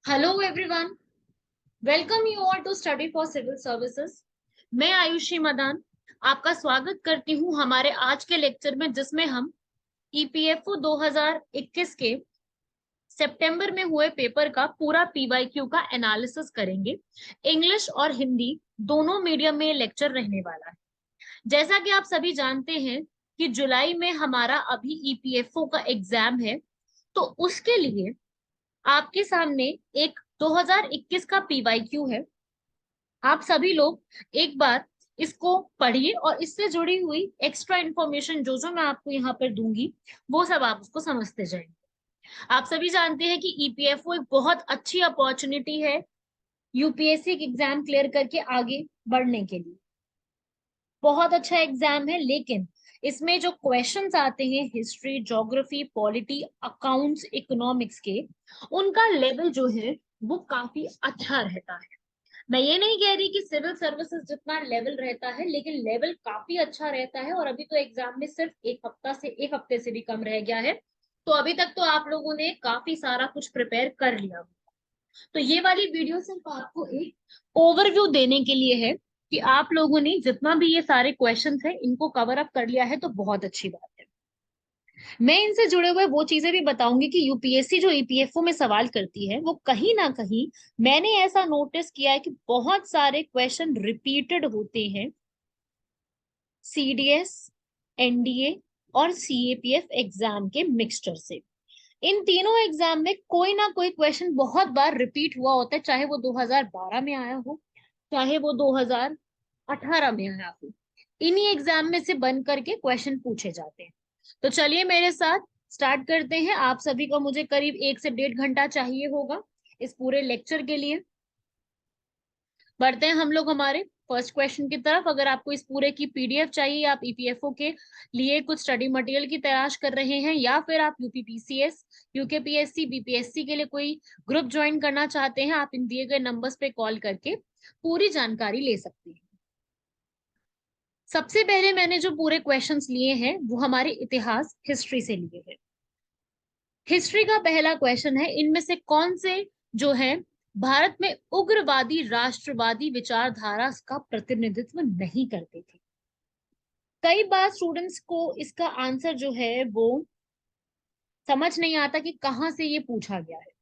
Hello everyone, welcome you all to study for civil services. मैं आयुषी मदान आपका स्वागत करती हूं हमारे आज के लेक्चर में, जिसमें हम ईपीएफओ 2021 के सितंबर में हुए पेपर का पूरा पीवाईक्यू का एनालिसिस करेंगे। इंग्लिश और हिंदी दोनों मीडियम में लेक्चर रहने वाला है। जैसा कि आप सभी जानते हैं कि जुलाई में हमारा अभी ईपीएफओ का एग्जाम है, तो उसके लिए आपके सामने एक 2021 का पीवाईक्यू है। आप सभी लोग एक बार इसको पढ़िए और इससे जुड़ी हुई एक्स्ट्रा इंफॉर्मेशन जो जो मैं आपको यहाँ पर दूंगी, वो सब आप उसको समझते जाएंगे। आप सभी जानते हैं कि ईपीएफओ एक बहुत अच्छी अपॉर्चुनिटी है यूपीएससी के एग्जाम क्लियर करके आगे बढ़ने के लिए। बहुत अच्छा एग्जाम है, लेकिन इसमें जो क्वेश्चंस आते हैं history, geography, polity, accounts, economics के, उनका लेवल जो है वो काफी अच्छा रहता है। मैं ये नहीं कह रही कि सिविल सर्विसेज जितना लेवल रहता है, लेकिन लेवल काफी अच्छा रहता है। और अभी तो एग्जाम में सिर्फ एक हफ्ते से भी कम रह गया है, तो अभी तक तो आप लोगों ने काफी सारा कुछ प्रिपेयर कर लिया। तो ये वाली वीडियो सिर्फ आपको एक ओवरव्यू देने के लिए है कि आप लोगों ने जितना भी ये सारे क्वेश्चंस हैं इनको कवर अप कर लिया है, तो बहुत अच्छी बात है। मैं इनसे जुड़े हुए वो चीजें भी बताऊंगी कि यूपीएससी जो ईपीएफओ में सवाल करती है, वो कहीं ना कहीं मैंने ऐसा नोटिस किया है कि बहुत सारे क्वेश्चन रिपीटेड होते हैं सीडीएस, एनडीए और सीएपीएफ एग्जाम के मिक्सचर से। इन तीनों एग्जाम में कोई ना कोई क्वेश्चन बहुत बार रिपीट हुआ होता है, चाहे वो 2012 में आया हो, चाहे वो 2018 में आया हो। इन्हीं एग्जाम में से बन करके क्वेश्चन पूछे जाते हैं। तो चलिए मेरे साथ स्टार्ट करते हैं। आप सभी को मुझे करीब 1 से 1.5 घंटा चाहिए होगा इस पूरे लेक्चर के लिए। बढ़ते हैं हम लोग हमारे फर्स्ट क्वेश्चन की तरफ। अगर आपको इस पूरे की पीडीएफ चाहिए, आप ईपीएफओ के लिए कुछ स्टडी मटेरियल की तलाश कर रहे हैं, या फिर आप यूपीपीसीएस, यूकेपीएससी, बीपीएससी के लिए कोई ग्रुप ज्वाइन करना चाहते हैं, आप इन दिए गए नंबर्स पे कॉल करके पूरी जानकारी ले सकते हैं। सबसे पहले मैंने जो पूरे क्वेश्चंस लिए हैं वो हमारे इतिहास, हिस्ट्री से लिए हैं। हिस्ट्री का पहला क्वेश्चन है, इनमें से कौन से जो है भारत में उग्रवादी राष्ट्रवादी विचारधारा का प्रतिनिधित्व नहीं करते थे। कई बार स्टूडेंट्स को इसका आंसर जो है वो समझ नहीं आता कि कहाँ से ये पूछा गया है।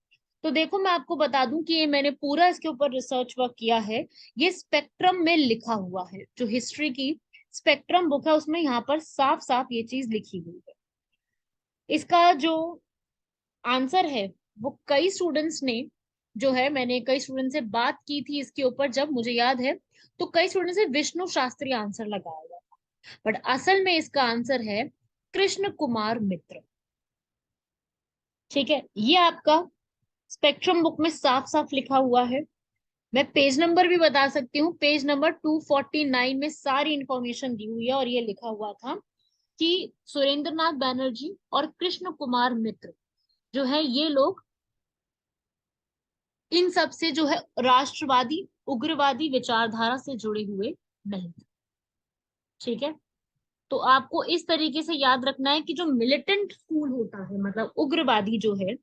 तो देखो, मैं आपको बता दूं कि ये मैंने पूरा इसके ऊपर रिसर्च वर्क किया है। ये स्पेक्ट्रम में लिखा हुआ है, जो हिस्ट्री की स्पेक्ट्रम बुक है उसमें यहाँ पर साफ साफ ये चीज लिखी हुई है। इसका जो आंसर है वो कई स्टूडेंट्स ने, जो है मैंने कई स्टूडेंट से बात की थी इसके ऊपर, जब मुझे याद है, तो कई स्टूडेंट से विष्णु शास्त्री आंसर लगाया गया था, बट असल में इसका आंसर है कृष्ण कुमार मित्र। ठीक है, ये आपका स्पेक्ट्रम बुक में साफ साफ लिखा हुआ है। मैं पेज नंबर भी बता सकती हूँ, पेज नंबर 249 में सारी इंफॉर्मेशन दी हुई है, और ये लिखा हुआ था कि सुरेंद्र नाथ बैनर्जी और कृष्ण कुमार मित्र जो है, ये लोग इन सब से जो है राष्ट्रवादी उग्रवादी विचारधारा से जुड़े हुए नहीं थे। ठीक है, तो आपको इस तरीके से याद रखना है कि जो मिलिटेंट स्कूल होता है, मतलब उग्रवादी जो है,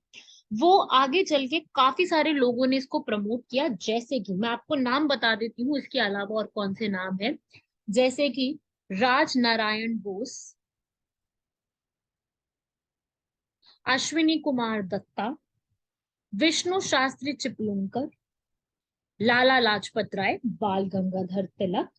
वो आगे चल के काफी सारे लोगों ने इसको प्रमोट किया। जैसे कि मैं आपको नाम बता देती हूँ इसके अलावा और कौन से नाम है, जैसे कि राज नारायण बोस, अश्विनी कुमार दत्ता, विष्णु शास्त्री चिपलूणकर, लाला लाजपत राय, बाल गंगाधर तिलक।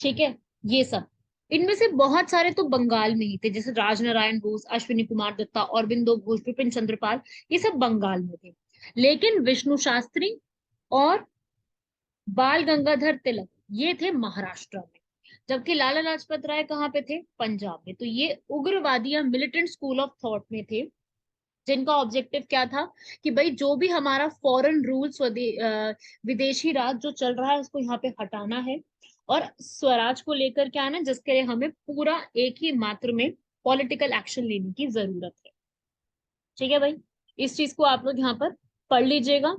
ठीक है, ये सब, इनमें से बहुत सारे तो बंगाल में ही थे, जैसे राजनारायण बोस, अश्विनी कुमार दत्ता, औरबिंदो घोष, विपिन चंद्रपाल, ये सब बंगाल में थे। लेकिन विष्णु शास्त्री और बाल गंगाधर तिलक ये थे महाराष्ट्र में, जबकि लाला लाजपत राय कहाँ पे थे? पंजाब में। तो ये उग्रवादी या मिलिटेंट स्कूल ऑफ थॉट में थे, जिनका ऑब्जेक्टिव क्या था कि भाई जो भी हमारा फॉरेन रूल, विदेशी राज जो चल रहा है उसको यहाँ पे हटाना है, और स्वराज को लेकर के आना, जिसके लिए हमें पूरा एक ही मात्र में पॉलिटिकल एक्शन लेने की जरूरत है। ठीक है भाई, इस चीज को आप लोग यहाँ पर पढ़ लीजिएगा।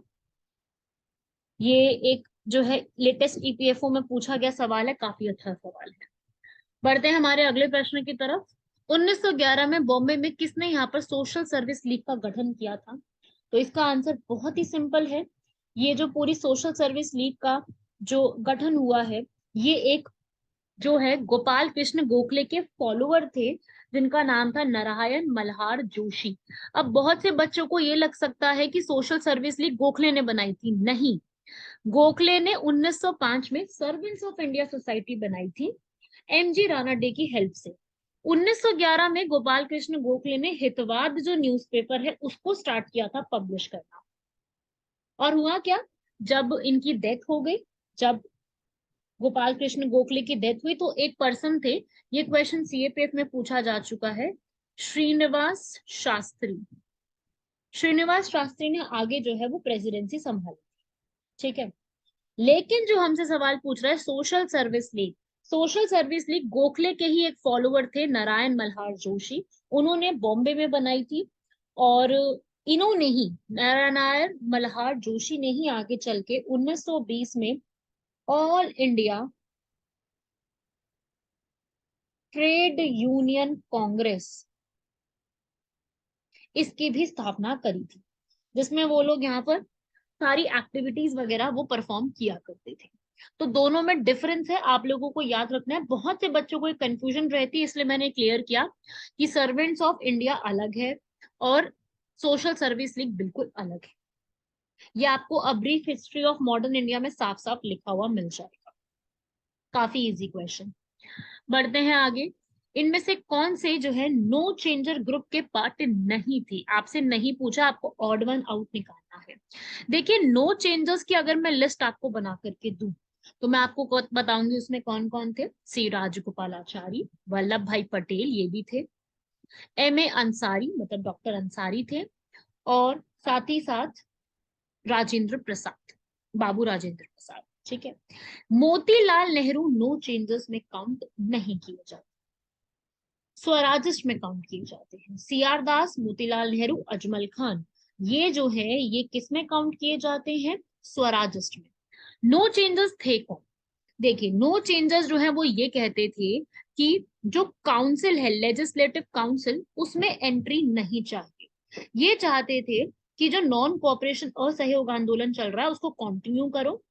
ये एक जो है लेटेस्ट ईपीएफओ में पूछा गया सवाल है, काफी अच्छा सवाल है। बढ़ते हैं हमारे अगले प्रश्न की तरफ। 1911 में बॉम्बे में किसने यहाँ पर सोशल सर्विस लीग का गठन किया था? तो इसका आंसर बहुत ही सिंपल है। ये जो पूरी सोशल सर्विस लीग का जो गठन हुआ है, ये एक जो है गोपाल कृष्ण गोखले के फॉलोअर थे, जिनका नाम था नारायण मल्हार जोशी। अब बहुत से बच्चों को ये लग सकता है कि सोशल सर्विस लीग गोखले ने बनाई थी, नहीं। गोखले ने 1905 में सर्वेंट्स ऑफ इंडिया सोसाइटी बनाई थी, एमजी रानाडे की हेल्प से। 1911 में गोपाल कृष्ण गोखले ने हितवाद जो न्यूज़पेपर है उसको स्टार्ट किया था पब्लिश करना। और हुआ क्या, जब इनकी डेथ हो गई, जब गोपाल कृष्ण गोखले की डेथ हुई, तो एक पर्सन थे, ये क्वेश्चन सीएपीएफ में पूछा जा चुका है, श्रीनिवास शास्त्री। श्रीनिवास शास्त्री ने आगे जो है वो प्रेसिडेंसी संभाली, ठीक है। लेकिन जो हमसे सवाल पूछ रहा है social service league, social service league Gokhale के ही एक फॉलोअर थे नारायण मल्हार जोशी, उन्होंने बॉम्बे में बनाई थी। और इन्होंने ही, नारायण मल्हार जोशी ने ही आगे चल के 1920 में all India trade union Congress, इसकी भी स्थापना करी थी, जिसमें वो लोग यहाँ पर सारी एक्टिविटीज वगैरह वो परफॉर्म किया करते थे। तो दोनों में डिफरेंस है, आप लोगों को याद रखना है। बहुत से बच्चों को एक कंफ्यूजन रहती है, इसलिए मैंने क्लियर किया कि सर्वेंट्स ऑफ इंडिया अलग है और सोशल सर्विस लीग बिल्कुल अलग है। ये आपको a brief history of modern India में साफ साफ लिखा हुआ मिल जाएगा। काफी इजी क्वेश्चन। बढ़ते हैं आगे। इनमें से कौन से जो है नो चेंजर ग्रुप के पार्ट नहीं थी, आपसे नहीं पूछा, आपको ऑड वन आउट निकालना है। देखिए, नो चेंजर्स की अगर मैं लिस्ट आपको बना करके दूं, तो मैं आपको बताऊंगी उसमें कौन कौन थे। सी राजगोपालाचारी, वल्लभ भाई पटेल ये भी थे, एम ए अंसारी मतलब डॉक्टर अंसारी थे, और साथ ही साथ राजेंद्र प्रसाद, बाबू राजेंद्र प्रसाद, ठीक है। मोतीलाल नेहरू नो चेंजर्स में काउंट नहीं किए जाते, स्वराजिस्ट में काउंट किए जाते हैं। सीआर दास, मोतीलाल नेहरू, अजमल खान, ये जो है ये किस में काउंट किए जाते हैं, स्वराजिस्ट में। नो चेंजर्स थे कौन, देखिए नो चेंजर्स जो है वो ये कहते थे कि जो काउंसिल है, लेजिस्लेटिव काउंसिल, उसमें एंट्री नहीं चाहिए। ये चाहते थे कि जो नॉन कोऑपरेशन असहयोग आंदोलन चल रहा है उसको कंटिन्यू करो,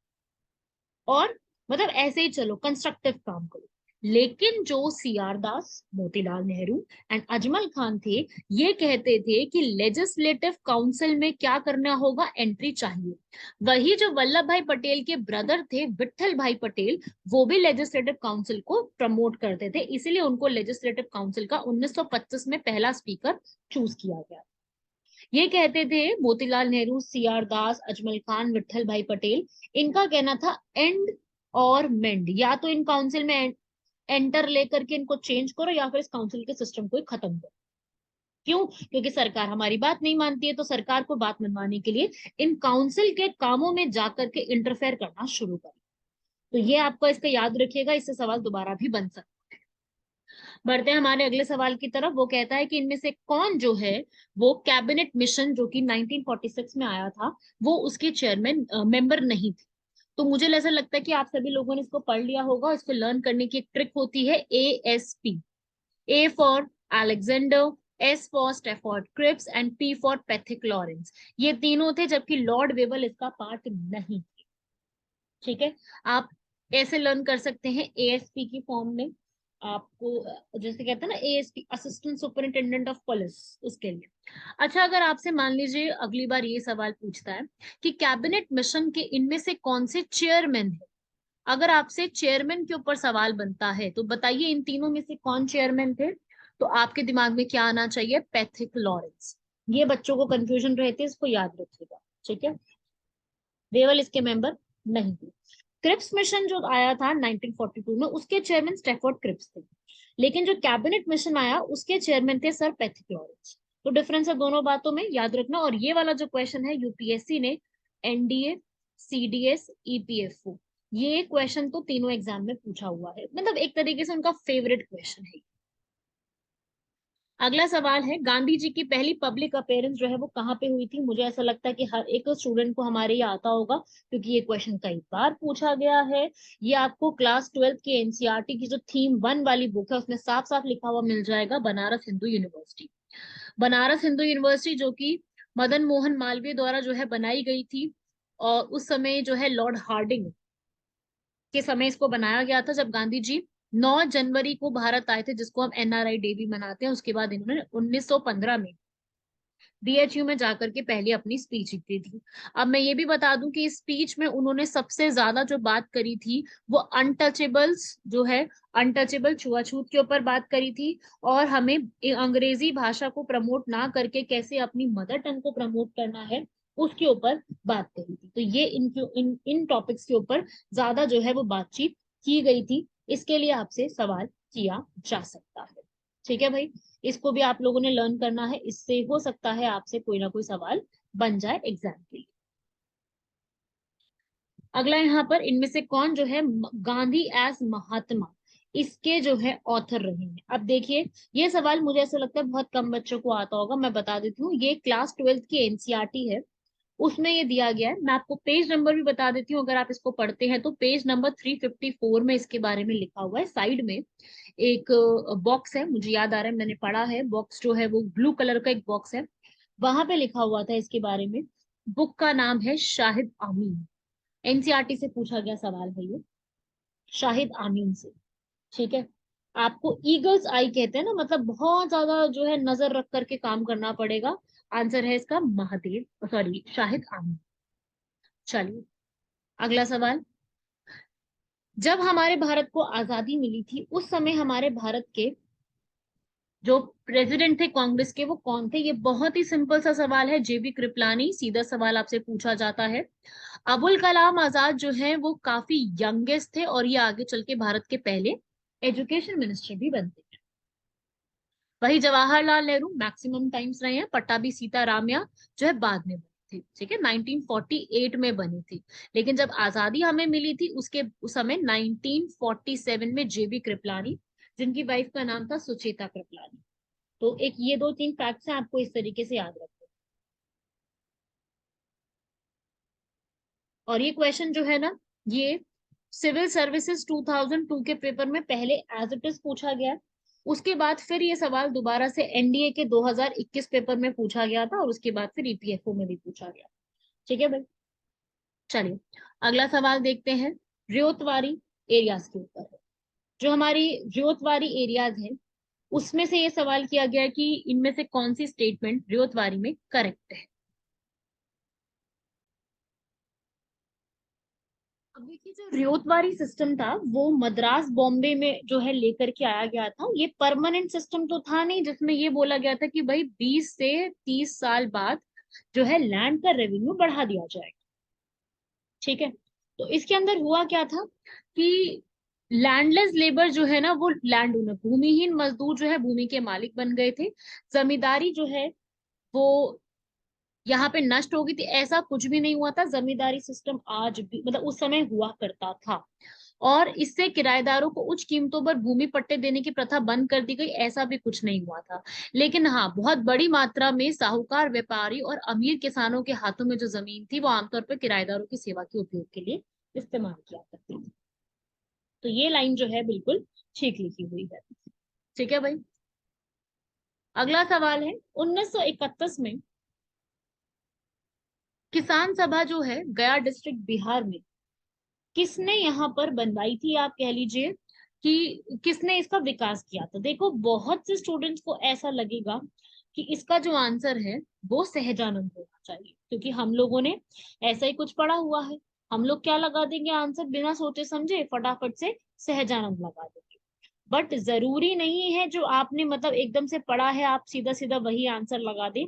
और मतलब ऐसे ही चलो, कंस्ट्रक्टिव काम करो। लेकिन जो CR Das, Motilal Nehru and Ajmal Khan थे, ये कहते थे कि लेजिस्लेटिव काउंसिल में क्या करना होगा, एंट्री चाहिए। वही जो वल्लभ भाई पटेल के ब्रदर थे विट्ठल भाई पटेल, वो भी लेजिस्लेटिव काउंसिल को प्रमोट करते थे, इसीलिए उनको लेजिस्लेटिव काउंसिल का 1925 में पहला स्पीकर चूज किया गया। ये कहते थे मोतीलाल नेहरू, सीआर दास, अजमल खान, विट्ठल भाई पटेल, इनका कहना था एंड और मेंड, या तो इन काउंसिल में एंटर लेकर के इनको चेंज करो, या फिर इस काउंसिल के सिस्टम को खत्म करो। क्यों? क्योंकि सरकार हमारी बात नहीं मानती है, तो सरकार को बात मनवाने के लिए इन काउंसिल के कामों में जाकर के इंटरफेयर करना शुरू करें। तो ये आपको इसका याद रखिएगा, इससे सवाल दोबारा भी बन सकता है। बढ़ते हैं हमारे अगले सवाल की तरफ। वो कहता है कि इनमें से कौन जो है वो कैबिनेट मिशन जो कि 1946 में आया था, वो उसके चेयरमैन मेंबर नहीं थे। तो मुझे ऐसा लगता है कि आप सभी लोगों ने इसको पढ़ लिया होगा। इसको लर्न करने की एक ट्रिक होती है, ASP, A for Alexander, S for Stafford Cripps and P for Pethick Lawrence. ये तीनों थे, जबकि लॉर्ड वेबल इसका पार्ट नहीं थे, ठीक है। आप ऐसे लर्न कर सकते हैं ASP की फॉर्म में, आपको जैसे कहते हैं ना ASP, assistant superintendent of police, उसके लिए। अच्छा, अगर आपसे मान लीजिए अगली बार ये सवाल पूछता है कि कैबिनेट मिशन के इनमें से कौन से चेयरमैन है, अगर आपसे चेयरमैन के ऊपर सवाल बनता है तो बताइए इन तीनों में से कौन चेयरमैन थे, तो आपके दिमाग में क्या आना चाहिए, पैथिक लॉरेंस। ये बच्चों को कंफ्यूजन रहती है, इसको याद रखिएगा, ठीक है। वेवल इसके मेंबर नहीं थे। क्रिप्स मिशन जो आया था 1942 में, उसके चेयरमैन स्टेफोर्ड क्रिप्स थे, लेकिन जो कैबिनेट मिशन आया उसके चेयरमैन थे सर पैथिक लॉरेंस। तो डिफरेंस है दोनों बातों में, याद रखना। और ये वाला जो क्वेश्चन है यूपीएससी ने एनडीए, सीडीएस, ईपीएफओ, ये क्वेश्चन तो तीनों एग्जाम में पूछा हुआ है, मतलब एक तरीके से उनका फेवरेट क्वेश्चन है। अगला सवाल है, गांधी जी की पहली पब्लिक अपीयरेंस जो है वो कहाँ पे हुई थी। मुझे ऐसा लगता है कि हर एक स्टूडेंट को हमारे ये आता होगा, क्योंकि ये क्वेश्चन कई बार पूछा गया है। ये आपको क्लास 12 की एनसीईआरटी की जो थीम 1 वाली बुक है उसमें साफ साफ लिखा हुआ मिल जाएगा, बनारस हिंदू यूनिवर्सिटी। बनारस हिंदू यूनिवर्सिटी जो कि मदन मोहन मालवीय द्वारा जो है बनाई गई थी। और उस समय जो है लॉर्ड हार्डिंग के समय इसको बनाया गया था, जब गांधी जी 9 जनवरी को भारत आए थे, जिसको हम एनआरआई डे भी मनाते हैं। उसके बाद इन्होंने 1915 में बीएचयू में जाकर के पहले अपनी स्पीच दी थी। अब मैं ये भी बता दूं कि इस स्पीच में उन्होंने सबसे ज्यादा जो बात करी थी वो अनटचेबल्स जो है, अनटचेबल छुआछूत के ऊपर बात करी थी। और हमें अंग्रेजी भाषा को प्रमोट ना करके कैसे अपनी मदर टंग को प्रमोट करना है, उसके ऊपर बात करी थी। तो ये इन टॉपिक्स के ऊपर ज्यादा जो है वो बातचीत की गई थी। इसके लिए आपसे सवाल किया जा सकता है। ठीक है भाई, इसको भी आप लोगों ने लर्न करना है, इससे हो सकता है आपसे कोई ना कोई सवाल बन जाए एग्जाम के लिए। अगला यहाँ पर, इनमें से कौन जो है गांधी एज महात्मा, इसके जो है ऑथर रहे हैं। अब देखिए, ये सवाल मुझे ऐसा लगता है बहुत कम बच्चों को आता होगा, मैं बता देती हूँ। ये क्लास 12th की एनसीईआरटी है, उसमें ये दिया गया है। मैं आपको पेज नंबर भी बता देती हूँ, अगर आप इसको पढ़ते हैं तो पेज नंबर 354 में इसके बारे में लिखा हुआ है। साइड में एक बॉक्स है, मुझे याद आ रहा है मैंने पढ़ा है, बॉक्स जो है वो ब्लू कलर का एक बॉक्स है, वहां पे लिखा हुआ था इसके बारे में। बुक का नाम है शाहिद आमीन। एनसीईआरटी से पूछा गया सवाल है ये, शाहिद आमीन से। ठीक है, आपको ईगल्स आई कहते हैं ना, मतलब बहुत ज्यादा जो है नजर रख करके काम करना पड़ेगा। आंसर है इसका महादेव, सॉरी शाहिद आमीन। चलिए, अगला सवाल। जब हमारे भारत को आजादी मिली थी, उस समय हमारे भारत के जो प्रेसिडेंट थे कांग्रेस के, वो कौन थे? ये बहुत ही सिंपल सा सवाल है, जेबी कृपलानी। सीधा सवाल आपसे पूछा जाता है। अबुल कलाम आजाद जो है वो काफी यंगेस्ट थे, और ये आगे चल के भारत के पहले एजुकेशन मिनिस्टर भी बनते हैं। वही जवाहरलाल नेहरू मैक्सिमम टाइम्स रहे हैं। पट्टाभी सीतारामया जो है बाद में बनी थी, ठीक है, 1948 में बनी थी। लेकिन जब आजादी हमें मिली थी उसके उस समय 1947 में जेबी कृपलानी, जिनकी वाइफ का नाम था सुचेता कृपलानी। तो एक ये दो तीन फैक्ट्स हैं, आपको इस तरीके से याद रखो। और ये क्वेश्चन जो है ना, ये सिविल सर्विसेज 2002 के पेपर में पहले एज इट इज पूछा गया। उसके बाद फिर ये सवाल दोबारा से एनडीए के 2021 पेपर में पूछा गया था, और उसके बाद फिर ईपीएफओ में भी पूछा गया। ठीक है भाई, चलिए अगला सवाल देखते हैं। रियोतवारी एरियाज के ऊपर है। जो हमारी रियोतवारी एरियाज है, उसमें से ये सवाल किया गया कि इनमें से कौन सी स्टेटमेंट रियोतवारी में करेक्ट है। अब देखिए, जो रियोतवारी सिस्टम था वो मद्रास बॉम्बे में जो है लेकर के आया गया था। ये परमानेंट सिस्टम तो था नहीं, जिसमें ये बोला गया था कि भाई 20 से 30 साल बाद जो है लैंड का रेवेन्यू बढ़ा दिया जाएगा। ठीक है, तो इसके अंदर हुआ क्या था कि लैंडलेस लेबर जो है ना, वो लैंड ओनर, भूमिहीन मजदूर जो है भूमि के मालिक बन गए थे। जमींदारी जो है वो यहाँ पे नष्ट हो गई थी। ऐसा कुछ भी नहीं हुआ था, जमींदारी सिस्टम आज भी मतलब उस समय हुआ करता था। और इससे किराएदारों को उच्च कीमतों पर भूमि पट्टे देने की प्रथा बंद कर दी गई, ऐसा भी कुछ नहीं हुआ था। लेकिन हाँ, बहुत बड़ी मात्रा में साहूकार, व्यापारी और अमीर किसानों के हाथों में जो जमीन थी वो आमतौर पर किराएदारों की सेवा के उपयोग के लिए इस्तेमाल किया करती थी। तो ये लाइन जो है बिल्कुल ठीक लिखी हुई है। ठीक है भाई, अगला सवाल है। 1931 में किसान सभा जो है गया डिस्ट्रिक्ट बिहार में, किसने यहाँ पर बनवाई थी, आप कह लीजिए कि किसने इसका विकास किया था। देखो, बहुत से स्टूडेंट्स को ऐसा लगेगा कि इसका जो आंसर है वो सहजानंद होना चाहिए, क्योंकि हम लोगों ने ऐसा ही कुछ पढ़ा हुआ है। हम लोग क्या लगा देंगे आंसर, बिना सोचे समझे फटाफट से सहजानंद लगा देंगे। बट जरूरी नहीं है जो आपने मतलब एकदम से पढ़ा है आप सीधा सीधा वही आंसर लगा दें।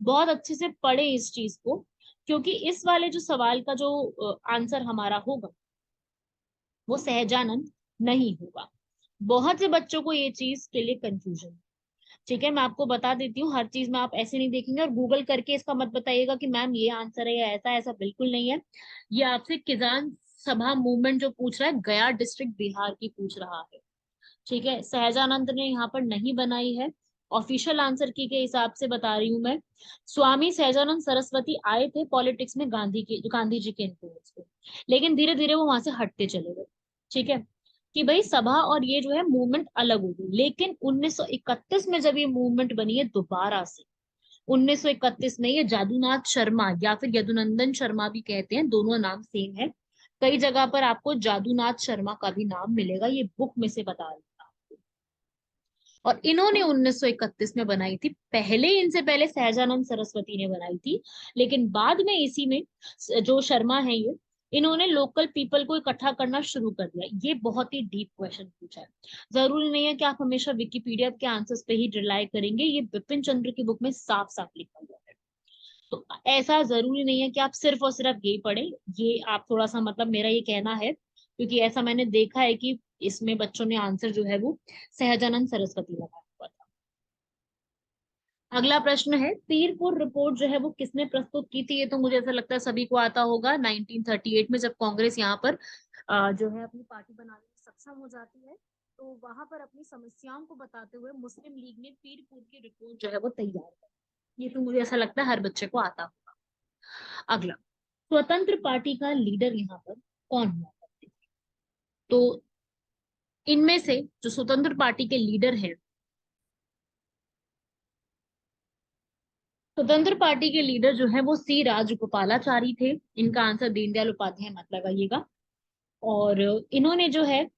बहुत अच्छे से पढ़े इस चीज को, क्योंकि इस वाले जो सवाल का जो आंसर हमारा होगा वो सहजानंद नहीं होगा। बहुत से बच्चों को ये चीज के लिए कंफ्यूजन। ठीक है, मैं आपको बता देती हूँ, हर चीज में आप ऐसे नहीं देखेंगे और गूगल करके इसका मत बताइएगा कि मैम ये आंसर है या ऐसा, ऐसा बिल्कुल नहीं है। ये आपसे किसान सभा मूवमेंट जो पूछ रहा है, गया डिस्ट्रिक्ट बिहार की पूछ रहा है। ठीक है, सहजानंद ने यहाँ पर नहीं बनाई है। ऑफिशियल आंसर की के हिसाब से बता रही हूँ मैं। स्वामी सहजानंद सरस्वती आए थे पॉलिटिक्स में गांधी जी के इन्फ्लुएंस पे, लेकिन धीरे धीरे वो वहां से हटते चले गए। ठीक है, कि भाई सभा और ये जो है मूवमेंट अलग हो गई। लेकिन 1931 में जब ये मूवमेंट बनी है दोबारा से, 1931 में ये जादूनाथ शर्मा या फिर यदुनंदन शर्मा भी कहते हैं, दोनों नाम सेम है। कई जगह पर आपको जादूनाथ शर्मा का भी नाम मिलेगा, ये बुक में से बता रही हूँ आपको। और इन्होंने 1931 में बनाई थी, पहले इनसे पहले सहजानंद सरस्वती ने बनाई थी, लेकिन बाद में इसी में जो शर्मा है ये, इन्होंने लोकल पीपल को इकट्ठा करना शुरू कर दिया। ये बहुत ही डीप क्वेश्चन पूछा है। जरूरी नहीं है कि आप हमेशा विकिपीडिया के आंसर्स पे ही रिलाई करेंगे, ये बिपिन चंद्र की बुक में साफ साफ लिखा हुआ है। तो ऐसा जरूरी नहीं है कि आप सिर्फ और सिर्फ यही पढ़े, ये आप थोड़ा सा मतलब मेरा ये कहना है, क्योंकि ऐसा मैंने देखा है कि इसमें बच्चों ने आंसर जो है वो सहजानंद सरस्वती लगाया हुआ था। अगला प्रश्न है, पीरपुर रिपोर्ट जो है वो किसने प्रस्तुत की थी? ये तो मुझे ऐसा लगता है सभी को आता होगा। 1938 में जब कांग्रेस यहाँ पर जो है अपनी पार्टी बनाने में सक्षम हो जाती है, तो वहां पर अपनी समस्याओं को बताते हुए मुस्लिम लीग ने पीरपुर की रिपोर्ट जो है वो तैयार की। ये तो मुझे ऐसा लगता है हर बच्चे को आता होगा। अगला, स्वतंत्र पार्टी का लीडर यहाँ पर कौन हुआ करते थे? तो इनमें से जो स्वतंत्र पार्टी के लीडर हैं, स्वतंत्र पार्टी के लीडर जो है वो सी राजगोपालाचारी थे। इनका आंसर दीनदयाल उपाध्याय मत लगाइएगा। और इन्होंने जो है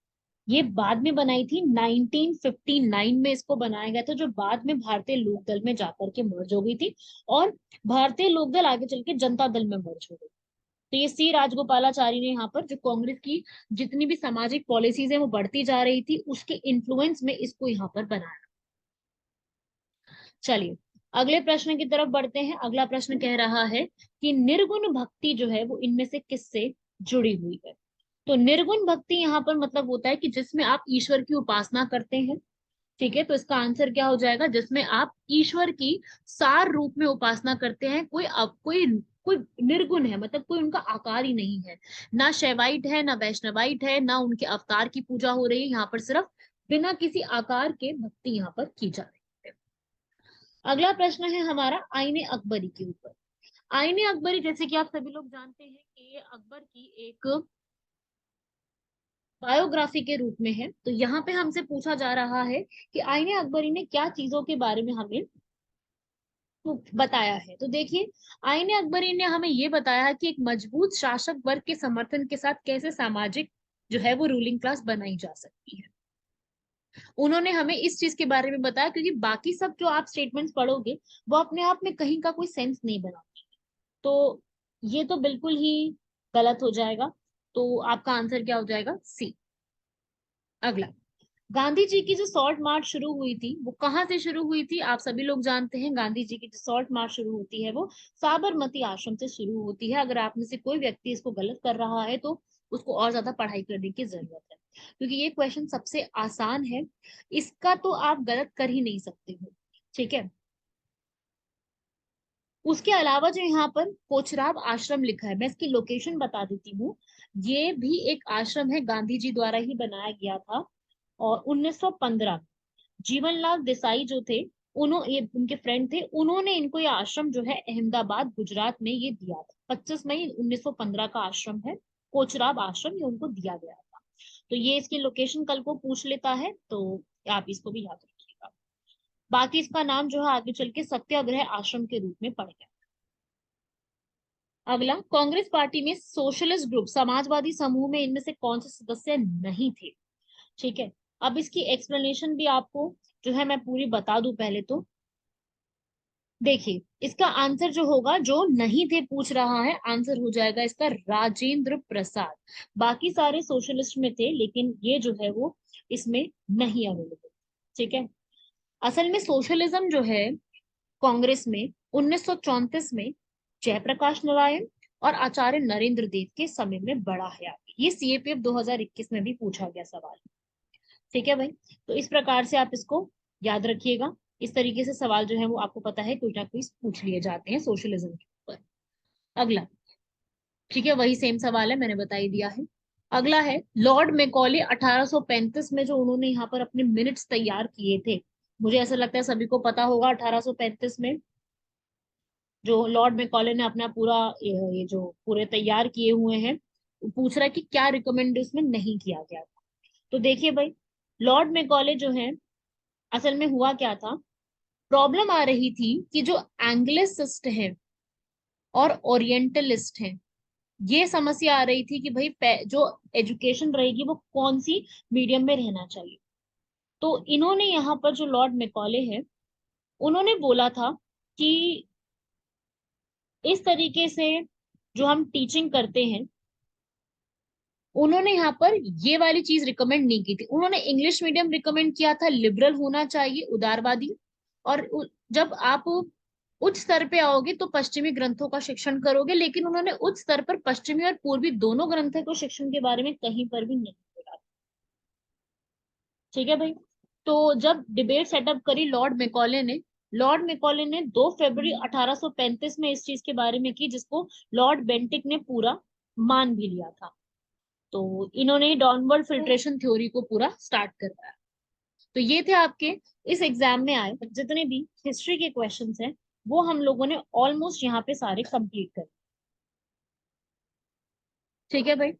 ये बाद में बनाई थी, 1959 में इसको बनाया गया था, जो बाद में भारतीय लोकदल में जाकर के मर्ज हो गई थी। और भारतीय लोकदल आगे चल के जनता दल में मर्ज हो गई। तो ये सी राजगोपालाचारी ने यहाँ पर जो कांग्रेस की जितनी भी सामाजिक पॉलिसीज है वो बढ़ती जा रही थी, उसके इन्फ्लुएंस में इसको यहाँ पर बनाया। चलिए अगले प्रश्न की तरफ बढ़ते हैं। अगला प्रश्न कह रहा है कि निर्गुण भक्ति जो है वो इनमें से किससे जुड़ी हुई है? तो निर्गुण भक्ति यहाँ पर मतलब होता है कि जिसमें आप ईश्वर की उपासना करते हैं। ठीक है, तो इसका आंसर क्या हो जाएगा? जिसमें आप ईश्वर की सार रूप में उपासना करते हैं। कोई कोई निर्गुण है, मतलब कोई उनका आकार ही नहीं है, ना शैवाइट है ना वैष्णवाइट है, ना उनके अवतार की पूजा हो रही है, यहाँ पर सिर्फ बिना किसी आकार के भक्ति यहाँ पर की जा रही है। अगला प्रश्न है हमारा आईने अकबरी के ऊपर। आईने अकबरी जैसे कि आप सभी लोग जानते हैं कि ये अकबर की एक बायोग्राफी के रूप में है। तो यहाँ पे हमसे पूछा जा रहा है कि आईने अकबरी ने क्या चीजों के बारे में हमें तो बताया है। तो देखिए, आईने अकबरी ने हमें ये बताया है कि एक मजबूत शासक वर्ग के समर्थन के साथ कैसे सामाजिक जो है वो रूलिंग क्लास बनाई जा सकती है। उन्होंने हमें इस चीज के बारे में बताया, क्योंकि बाकी सब जो आप स्टेटमेंट्स पढ़ोगे वो अपने आप में कहीं का कोई सेंस नहीं बनाती। तो ये तो बिल्कुल ही गलत हो जाएगा। तो आपका आंसर क्या हो जाएगा? सी। अगला, गांधी जी की जो सॉल्ट मार्च शुरू हुई थी वो कहाँ से शुरू हुई थी? आप सभी लोग जानते हैं गांधी जी की जो सॉल्ट मार्च शुरू होती है वो साबरमती आश्रम से शुरू होती है। अगर आप में से कोई व्यक्ति इसको गलत कर रहा है तो उसको और ज्यादा पढ़ाई करने की जरूरत है, क्योंकि ये क्वेश्चन सबसे आसान है, इसका तो आप गलत कर ही नहीं सकते हो। ठीक है, उसके अलावा जो यहाँ पर कोचराब आश्रम लिखा है, मैं इसकी लोकेशन बता देती हूँ। ये भी एक आश्रम है, गांधी जी द्वारा ही बनाया गया था। और 1915 जीवनलाल देसाई जो थे, उन्होंने ये उनके फ्रेंड थे, उन्होंने इनको ये आश्रम जो है अहमदाबाद गुजरात में ये दिया था। 25 मई 1915 का आश्रम है कोचराब आश्रम, ये उनको दिया गया था। तो ये इसकी लोकेशन कल को पूछ लेता है, तो आप इसको भी याद रखिएगा। बाकी इसका नाम जो है आगे चल के सत्याग्रह आश्रम के रूप में पड़ गया। अगला, कांग्रेस पार्टी में सोशलिस्ट ग्रुप समाजवादी समूह में इनमें से कौन से सदस्य नहीं थे? ठीक है, अब इसकी एक्सप्लेनेशन भी आपको जो है मैं पूरी बता दूं पहले तो। देखिए, इसका आंसर जो होगा, जो नहीं थे पूछ रहा है, आंसर हो जाएगा इसका राजेंद्र प्रसाद। बाकी सारे सोशलिस्ट में थे, लेकिन ये जो है वो इसमें नहीं अवेलेबल। ठीक है, असल में सोशलिज्म जो है कांग्रेस में 1934 में जयप्रकाश नारायण और आचार्य नरेंद्र देव के समय में बढ़ा है आगे। ये सीएपीएफ 2021 में भी पूछा गया सवाल। ठीक है भाई, तो इस प्रकार से आप इसको याद रखिएगा। इस तरीके से सवाल जो है वो आपको पता है कोई ना कोई पूछ लिए जाते हैं सोशलिज्म के ऊपर। अगला, ठीक है, वही सेम सवाल है, मैंने बता ही दिया है। अगला है लॉर्ड मैकॉले 1835 में जो उन्होंने यहाँ पर अपने मिनट्स तैयार किए थे, मुझे ऐसा लगता है सभी को पता होगा। 1835 में जो लॉर्ड मैकॉले ने अपना पूरा ये जो पूरे तैयार किए हुए हैं, वो पूछ रहा है कि क्या रिकमेंड उसमें नहीं किया गया था। तो देखिए भाई, लॉर्ड मैकॉले जो है, असल में हुआ क्या था, प्रॉब्लम आ रही थी कि जो एंग्लिसिस्ट है और ओरिएंटलिस्ट है, ये समस्या आ रही थी कि भाई जो एजुकेशन रहेगी वो कौन सी मीडियम में रहना चाहिए। तो इन्होंने यहाँ पर जो लॉर्ड मैकॉले है, उन्होंने बोला था कि इस तरीके से जो हम टीचिंग करते हैं, उन्होंने यहाँ पर ये वाली चीज रिकमेंड नहीं की थी। उन्होंने इंग्लिश मीडियम रिकमेंड किया था, लिबरल होना चाहिए, उदारवादी। और जब आप उच्च स्तर पे आओगे तो पश्चिमी ग्रंथों का शिक्षण करोगे, लेकिन उन्होंने उच्च स्तर पर पश्चिमी और पूर्वी दोनों ग्रंथों को शिक्षण के बारे में कहीं पर भी नहीं बोला। ठीक है भाई। तो जब डिबेट सेटअप करी लॉर्ड मैकॉले ने 2 फरवरी 1835 में इस चीज के बारे में की, जिसको लॉर्ड बेंटिक ने पूरा मान भी लिया था। तो इन्होंने डाउनवर्ड फिल्ट्रेशन थ्योरी को पूरा स्टार्ट करवाया। तो ये थे आपके इस एग्जाम में आए जितने भी हिस्ट्री के क्वेश्चंस हैं, वो हम लोगों ने ऑलमोस्ट यहाँ पे सारे कंप्लीट कर। ठीक है भाई।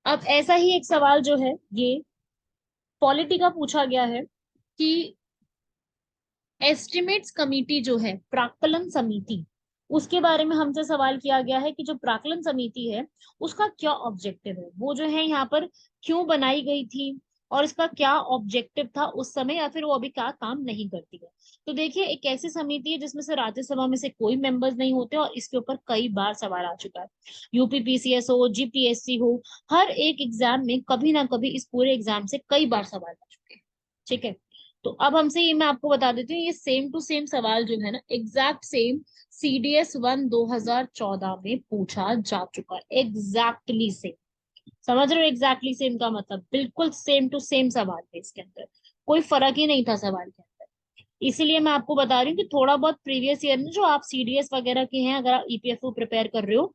अब ऐसा ही एक सवाल जो है ये पॉलिटी का पूछा गया है कि एस्टिमेट्स कमिटी जो है, प्राक्कलन समिति, उसके बारे में हमसे सवाल किया गया है कि जो प्राक्कलन समिति है उसका क्या ऑब्जेक्टिव है, वो जो है यहाँ पर क्यों बनाई गई थी और इसका क्या ऑब्जेक्टिव था उस समय, या फिर वो अभी क्या काम नहीं करती है। तो देखिए, एक ऐसी समिति है जिसमें से राज्यसभा में से कोई मेंबर्स नहीं होते और इसके ऊपर कई बार सवाल आ चुका है। यूपीपीसीएस हो, जीपीएससी हो, हर एक एग्जाम में कभी ना कभी इस पूरे एग्जाम से कई बार सवाल आ चुके हैं। ठीक है। तो अब हमसे ये मैं आपको बता देती हूँ, ये सेम टू सेम सवाल जो है ना, एग्जैक्ट सेम CDS 1 2014 में पूछा जा चुका है। Exactly same. समझ रहे हो एग्जैक्टली सेम का मतलब? बिल्कुल सेम टू सेम सवाल है इसके अंदर, कोई फर्क ही नहीं था सवाल के अंदर। इसीलिए मैं आपको बता रही हूँ कि थोड़ा बहुत प्रीवियस ईयर में जो आप CDS वगैरह के हैं, अगर आप EPFO प्रिपेयर कर रहे हो,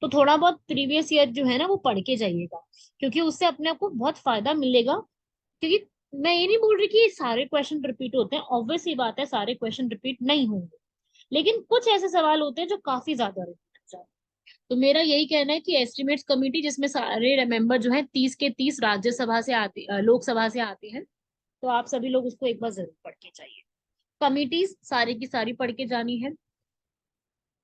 तो थोड़ा बहुत प्रीवियस ईयर जो है ना वो पढ़ के जाइएगा, क्योंकि उससे अपने आप को बहुत फायदा मिलेगा। क्योंकि मैं ये नहीं बोल रही कि सारे क्वेश्चन रिपीट होते हैं, ऑब्वियस ही बात है सारे क्वेश्चन रिपीट नहीं होंगे, लेकिन कुछ ऐसे सवाल होते हैं जो काफी ज्यादा रिपीट हो जाते हैं। तो मेरा यही कहना है कि एस्टिमेट्स कमेटी, जिसमें सारे मेंबर जो है 30 के 30 राज्यसभा से आते, लोकसभा से आते हैं, तो आप सभी लोग उसको एक बार जरूर पढ़ के जाइए। कमिटीज सारी की सारी पढ़ के जानी है।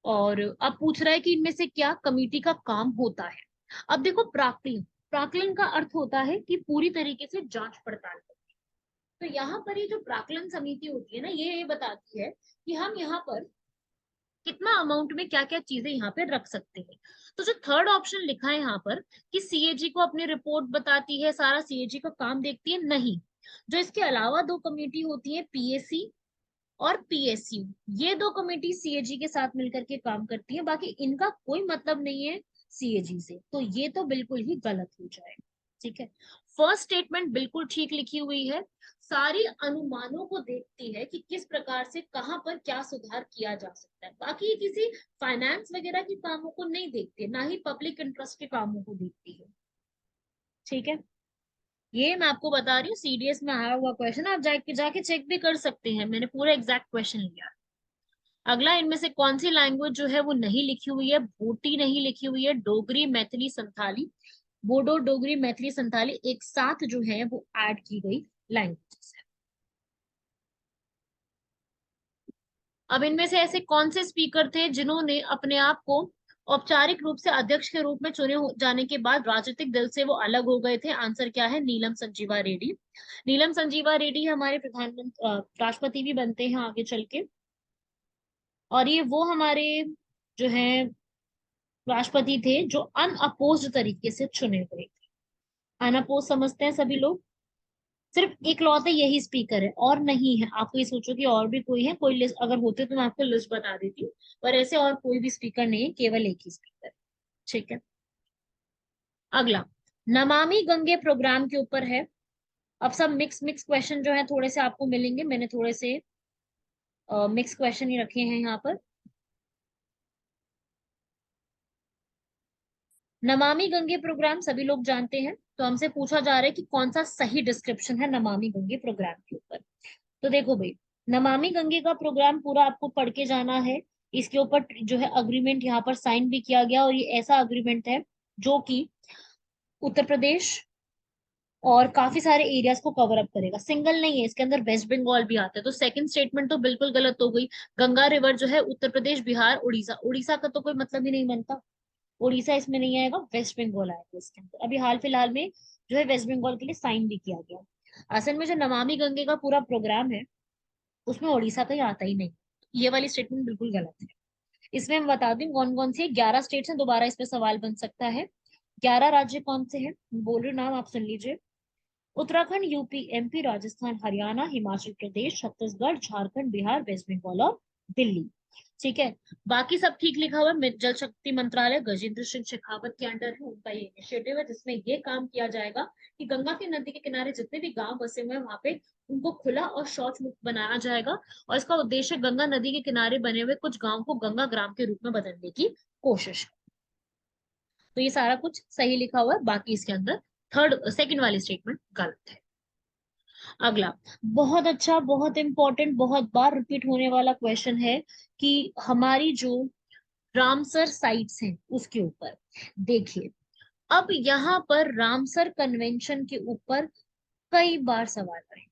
और अब पूछ रहा है कि इनमें से क्या कमिटी का काम होता है। अब देखो, प्राक्कलन, प्राक्कलन का अर्थ होता है कि पूरी तरीके से जांच पड़ताल। तो यहाँ पर ये जो प्राक्कलन समिति होती है ना, ये बताती है कि हम यहाँ पर कितना अमाउंट में क्या क्या चीजें यहाँ पे रख सकते हैं। तो जो थर्ड ऑप्शन लिखा है यहाँ पर कि CAG को अपनी रिपोर्ट बताती है, सारा CAG का काम देखती है, नहीं। जो इसके अलावा दो कमेटी होती है, PAC और PSU, ये दो कमेटी CAG के साथ मिलकर के काम करती है, बाकी इनका कोई मतलब नहीं है CAG से। तो ये तो बिल्कुल ही गलत हो जाए। ठीक है। फर्स्ट स्टेटमेंट बिल्कुल ठीक लिखी हुई है, सारी अनुमानों को देखती है कि किस प्रकार से कहां पर क्या सुधार किया जा सकता है, बाकी ये किसी फाइनेंस वगैरह के कामों को नहीं देखती है, ना ही पब्लिक इंटरेस्ट के कामों को देखती है। ठीक है। ये मैं आपको बता रही हूँ, CDS में आया हुआ क्वेश्चन, आप जाके चेक भी कर सकते हैं, मैंने पूरा एग्जैक्ट क्वेश्चन लिया। अगला, इनमें से कौन सी लैंग्वेज जो है वो नहीं लिखी हुई है? भूटी नहीं लिखी हुई है, डोगरी, मैथिली, संथाली। बोडो, डोगरी, मैथिली, संथाली एक साथ जो है वो ऐड की गई लैंग्वेजेस है। अब इनमें से ऐसे कौन से स्पीकर थे जिन्होंने अपने आप को औपचारिक रूप से अध्यक्ष के रूप में जाने के बाद राजनीतिक दल से वो अलग हो गए थे? आंसर क्या है? नीलम संजीवा रेड्डी। नीलम संजीवा रेड्डी हमारे प्रधानमंत्री, राष्ट्रपति भी बनते हैं आगे चल के। और ये वो हमारे जो है राष्ट्रपति थे जो अनअपोज्ड तरीके से चुने गए थे। अनअपोज समझते हैं सभी लोग? सिर्फ इकलौते यही स्पीकर है और नहीं है। आप ये सोचो कि और भी कोई है, कोई लिस्ट अगर होते तो मैं आपको लिस्ट बता देती हूँ, पर ऐसे और कोई भी स्पीकर नहीं है, केवल एक ही स्पीकर। ठीक है। अगला, नमामि गंगे प्रोग्राम के ऊपर है। अब सब मिक्स मिक्स क्वेश्चन जो है थोड़े से आपको मिलेंगे, मैंने थोड़े से मिक्स क्वेश्चन ही रखे हैं यहाँ पर। नमामि गंगे प्रोग्राम सभी लोग जानते हैं, तो हमसे पूछा जा रहा है कि कौन सा सही डिस्क्रिप्शन है नमामि गंगे प्रोग्राम के ऊपर। तो देखो भाई, नमामि गंगे का प्रोग्राम पूरा आपको पढ़ के जाना है। इसके ऊपर जो है अग्रीमेंट यहाँ पर साइन भी किया गया, और ये ऐसा अग्रीमेंट है जो कि उत्तर प्रदेश, और काफी सारे एरियाज को कवर अप करेगा। सिंगल नहीं है, इसके अंदर वेस्ट बंगाल भी आता है। तो सेकंड स्टेटमेंट तो बिल्कुल गलत हो गई। गंगा रिवर जो है उत्तर प्रदेश, बिहार, उड़ीसा, उड़ीसा का तो कोई मतलब ही नहीं बनता, उड़ीसा इसमें नहीं आएगा, वेस्ट बंगाल आएगा इसके अंदर। अभी हाल फिलहाल में जो है वेस्ट बंगाल के लिए साइन भी किया गया। असल में जो नमामि गंगे का पूरा प्रोग्राम है उसमें उड़ीसा का ही आता ही नहीं। ये वाली स्टेटमेंट बिल्कुल गलत है। इसमें मैं बता दूं कौन कौन सी है। 11 स्टेट है, दोबारा इस पे सवाल बन सकता है। 11 राज्य कौन से हैं, बोल रही हूँ नाम, आप सुन लीजिए। Uttarakhand, UP, MP, Rajasthan, Haryana, Himachal Pradesh, Chhattisgarh, Jharkhand, Bihar, waste Bengal और दिल्ली। ठीक है। बाकी सब ठीक लिखा हुआ है। जल शक्ति मंत्रालय गजेंद्र सिंह शेखावत के अंडर है, उनका ये इनिशिएटिव है जिसमें ये काम किया जाएगा कि गंगा की नदी के किनारे जितने भी गांव बसे हुए हैं वहां पे उनको खुला और शौच मुक्त बनाया जाएगा। और इसका उद्देश्य गंगा नदी के किनारे बने हुए कुछ गांव को गंगा ग्राम के रूप में बदलने की कोशिश। तो ये सारा कुछ सही लिखा हुआ है, बाकी इसके अंदर थर्ड सेकंड वाली स्टेटमेंट गलत है। अगला, बहुत अच्छा, बहुत इंपॉर्टेंट, बहुत बार रिपीट होने वाला क्वेश्चन है कि हमारी जो रामसर साइट्स हैं उसके ऊपर देखिए। अब यहाँ पर रामसर कन्वेंशन के ऊपर कई बार सवाल आए।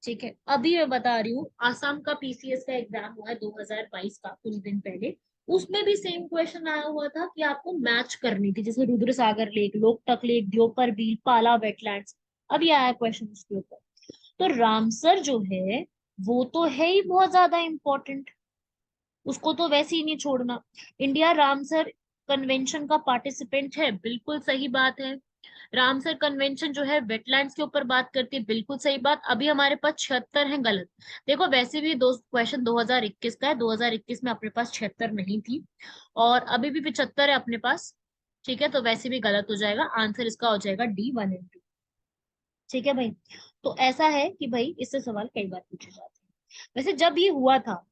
ठीक है, अभी मैं बता रही हूँ, आसाम का पीसीएस का एग्जाम हुआ है 2022 का कुछ दिन पहले। उसमें भी सेम क्वेश्चन आया हुआ था कि आपको मैच करनी थी, जैसे रुद्र सागर लेक, लोकटक लेक, द्योपर बील, पाला वेटलैंड्स। अभी आया क्वेश्चन उसके ऊपर। तो रामसर जो है वो तो है ही बहुत ज्यादा इंपॉर्टेंट, उसको तो वैसे ही नहीं छोड़ना। इंडिया रामसर कन्वेंशन का पार्टिसिपेंट है, बिल्कुल सही बात है। रामसर कन्वेंशन जो है वेटलैंड्स के ऊपर बात करती है, बिल्कुल सही बात। अभी हमारे पास 76 है, गलत। देखो वैसे भी दो क्वेश्चन 2021 का है, 2021 में अपने पास 76 नहीं थी, और अभी भी 75 है अपने पास। ठीक है, तो वैसे भी गलत हो जाएगा, आंसर इसका हो जाएगा D1 and 2। ठीक है भाई। तो ऐसा है कि भाई इससे सवाल कई बार पूछे जाते हैं। वैसे जब ये हुआ था,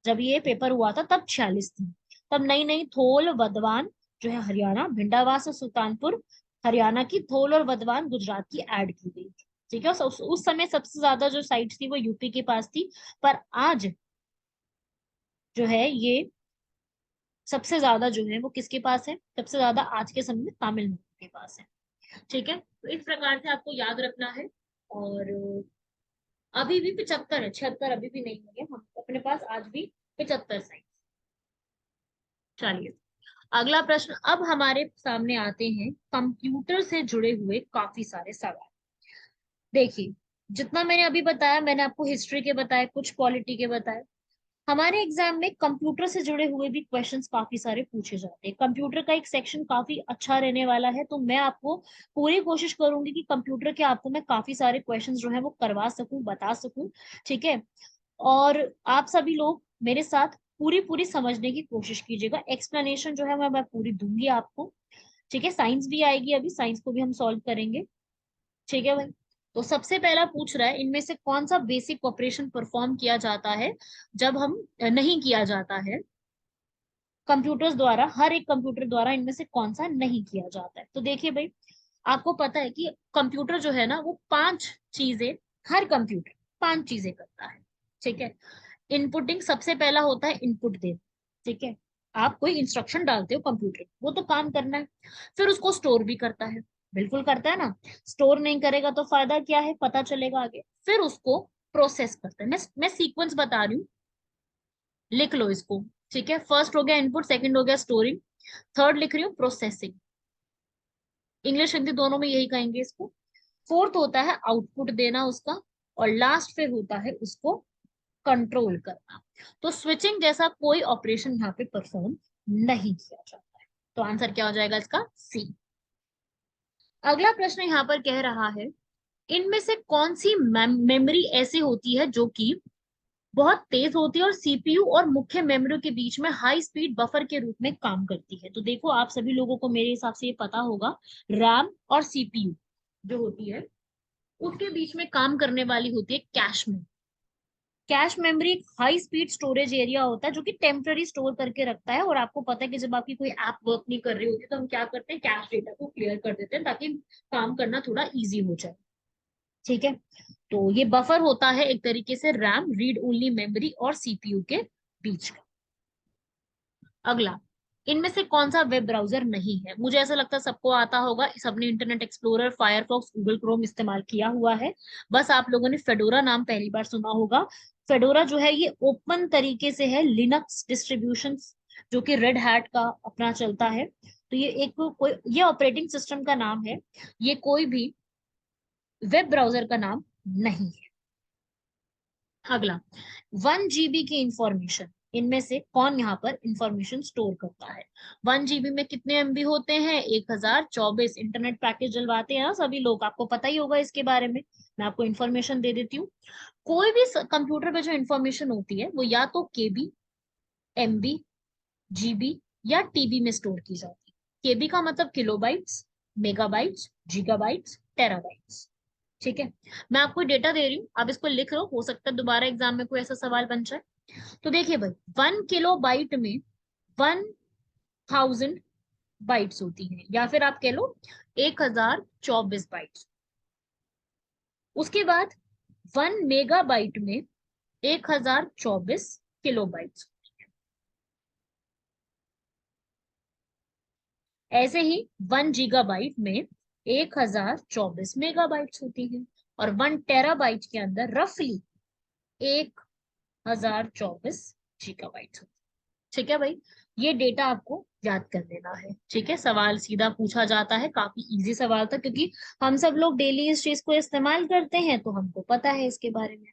जब ये पेपर हुआ था तब 46 थी। तब नई नई थोल वधवान जो है हरियाणा, भिंडावास और सुल्तानपुर हरियाणा की, थोल और वधवान गुजरात की ऐड की गई थी। ठीक है, उस समय सबसे ज्यादा जो साइट थी वो यूपी के पास थी। पर आज जो है ये सबसे ज्यादा जो है वो किसके पास है, सबसे ज्यादा आज के समय में तमिलनाडु के पास है। ठीक है, तो इस प्रकार से आपको याद रखना है। और अभी भी 75 है, 76 अभी भी नहीं हुई है, हम अपने पास आज भी 75 साइट। चलिए, अगला प्रश्न। अब हमारे सामने आते हैं कंप्यूटर से जुड़े हुए काफी सारे सवाल। देखिए, जितना मैंने अभी बताया, मैंने आपको हिस्ट्री के बताए, कुछ पॉलिटी के बताए। हमारे एग्जाम में कंप्यूटर से जुड़े हुए भी क्वेश्चंस काफी सारे पूछे जाते हैं। कंप्यूटर का एक सेक्शन काफी अच्छा रहने वाला है, तो मैं आपको पूरी कोशिश करूंगी कि कंप्यूटर के आपको मैं काफी सारे क्वेश्चंस जो है वो करवा सकूं, बता सकूं। ठीक है। और आप सभी लोग मेरे साथ पूरी पूरी समझने की कोशिश कीजिएगा। एक्सप्लेनेशन जो है मैं पूरी दूंगी आपको। ठीक है, साइंस भी आएगी, अभी साइंस को भी हम सॉल्व करेंगे। ठीक है भाई। तो सबसे पहला पूछ रहा है, इनमें से कौन सा बेसिक ऑपरेशन परफॉर्म किया जाता है जब हम नहीं किया जाता है कंप्यूटर्स द्वारा, हर एक कंप्यूटर द्वारा इनमें से कौन सा नहीं किया जाता है। तो देखिए भाई, आपको पता है कि कंप्यूटर जो है ना वो पांच चीजें, हर कंप्यूटर पांच चीजें करता है। ठीक है। इनपुटिंग सबसे पहला होता है, इनपुट देना। ठीक है, आप कोई इंस्ट्रक्शन डालते हो कंप्यूटर, वो तो काम करना है। फिर उसको स्टोर भी करता है, बिल्कुल करता है ना। स्टोर नहीं करेगा तो फायदा क्या है, पता चलेगा आगे। फिर उसको प्रोसेस करता है। मैं सीक्वेंस बता रही हूँ, लिख लो इसको। ठीक है, फर्स्ट हो गया इनपुट, सेकंड हो गया स्टोरिंग, थर्ड लिख रही हूँ प्रोसेसिंग। इंग्लिश हिंदी दोनों में यही कहेंगे इसको। फोर्थ होता है आउटपुट देना उसका, और लास्ट फिर होता है उसको कंट्रोल करना। तो स्विचिंग जैसा कोई ऑपरेशन यहाँ पे परफॉर्म नहीं किया जाता है। तो आंसर क्या हो जाएगा इसका, सी। अगला प्रश्न यहाँ पर कह रहा है, इनमें से कौन सी मेमोरी ऐसी होती है जो कि बहुत तेज होती है और सीपीयू और मुख्य मेमोरी के बीच में हाई स्पीड बफर के रूप में काम करती है। तो देखो, आप सभी लोगों को मेरे हिसाब से ये पता होगा, रैम और सीपीयू जो होती है उसके बीच में काम करने वाली होती है कैश में। कैश मेमोरी एक हाई स्पीड स्टोरेज एरिया होता है जो कि टेम्पररी स्टोर करके रखता है। और आपको पता है कि जब आपकी कोई ऐप वर्क नहीं कर रही होती तो हम क्या करते हैं, कैश डेटा को क्लियर कर देते हैं ताकि काम करना थोड़ा इजी हो जाए। ठीक है, तो ये बफर होता है एक तरीके से रैम, रीड ओनली मेमोरी और सीपीयू के बीच का। अगला, इनमें से कौन सा वेब ब्राउजर नहीं है? मुझे ऐसा लगता है सबको आता होगा, सबने internet explorer, Firefox, Google Chrome इस्तेमाल किया हुआ है। बस आप लोगों ने फेडोरा नाम पहली बार सुना होगा। फेडोरा जो है ये ओपन तरीके से है, लिनक्स डिस्ट्रीब्यूशन जो कि रेड हैट का अपना चलता है। तो ये एक कोई ये ऑपरेटिंग सिस्टम का नाम है, ये कोई भी वेब ब्राउजर का नाम नहीं है। अगला, 1 GB की इंफॉर्मेशन, इनमें से कौन यहाँ पर इंफॉर्मेशन स्टोर करता है? 1 GB में कितने MB होते हैं? 1024। इंटरनेट पैकेज डलवाते हैं ना सभी लोग, आपको पता ही होगा इसके बारे में, मैं आपको इंफॉर्मेशन दे देती हूँ। कोई भी कंप्यूटर पे जो इंफॉर्मेशन होती है वो या तो KB, MB, GB या TB में स्टोर की जाती है। KB का मतलब किलोबाइट्स, मेगाबाइट्स, गीगाबाइट्स, टेराबाइट्स। ठीक है, मैं आपको डेटा दे रही हूँ, आप इसको लिख लो, हो सकता है दोबारा एग्जाम में कोई ऐसा सवाल बन जाए। तो देखिए भाई, 1 KB में 1000 बाइट्स होती हैं, या फिर आप कह लो 1024 बाइट्स। उसके बाद 1 MB में 1024 किलोबाइट्स। ऐसे ही 1 GB में 1024 मेगाबाइट्स होती हैं, और 1 TB के अंदर रफली 1024 GB होती है। ठीक है भाई, ये डेटा आपको याद कर लेना है। ठीक है, सवाल सीधा पूछा जाता है, काफी इजी सवाल था, क्योंकि हम सब लोग डेली इस चीज को इस्तेमाल करते हैं तो हमको पता है इसके बारे में।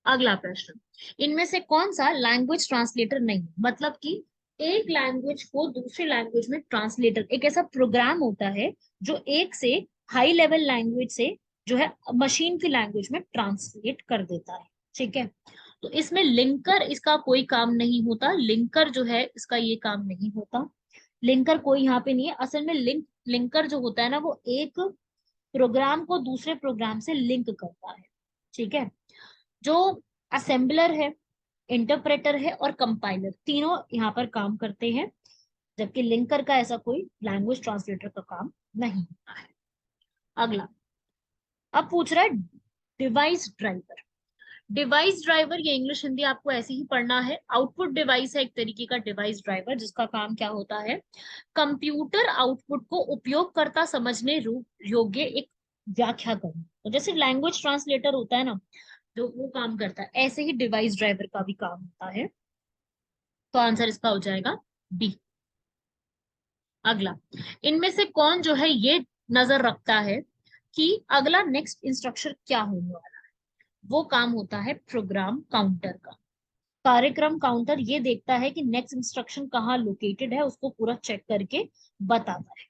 अगला प्रश्न, इनमें से कौन सा लैंग्वेज ट्रांसलेटर नहीं? मतलब कि एक लैंग्वेज को दूसरी लैंग्वेज में ट्रांसलेटर, एक ऐसा प्रोग्राम होता है जो एक से हाई लेवल लैंग्वेज से जो है मशीन की लैंग्वेज में ट्रांसलेट कर देता है। ठीक है, तो इसमें लिंकर इसका कोई काम नहीं होता, लिंकर जो है इसका ये काम नहीं होता। लिंकर कोई यहाँ पे नहीं है असल में। लिंकर जो होता है ना, वो एक प्रोग्राम को दूसरे प्रोग्राम से लिंक करता है। ठीक है, जो असेंबलर है, इंटरप्रेटर है और कंपाइलर, तीनों यहाँ पर काम करते हैं, जबकि लिंकर का ऐसा कोई लैंग्वेज ट्रांसलेटर का काम नहीं होता है। अगला, अब पूछ रहा है डिवाइस ड्राइवर। डिवाइस ड्राइवर, ये इंग्लिश हिंदी आपको ऐसे ही पढ़ना है। आउटपुट डिवाइस है एक तरीके का डिवाइस ड्राइवर, जिसका काम क्या होता है? कंप्यूटर आउटपुट को उपयोगकर्ता समझने योग्य एक व्याख्या करना। तो जैसे लैंग्वेज ट्रांसलेटर होता है ना, जो वो काम करता है, ऐसे ही डिवाइस ड्राइवर का भी काम होता है। तो आंसर इसका हो जाएगा डी। अगला, इनमें से कौन जो है ये नजर रखता है कि अगला नेक्स्ट इंस्ट्रक्शन क्या होने वाला है? वो काम होता है प्रोग्राम काउंटर का। कार्यक्रम काउंटर ये देखता है कि नेक्स्ट इंस्ट्रक्शन कहाँ लोकेटेड है, उसको पूरा चेक करके बताता है।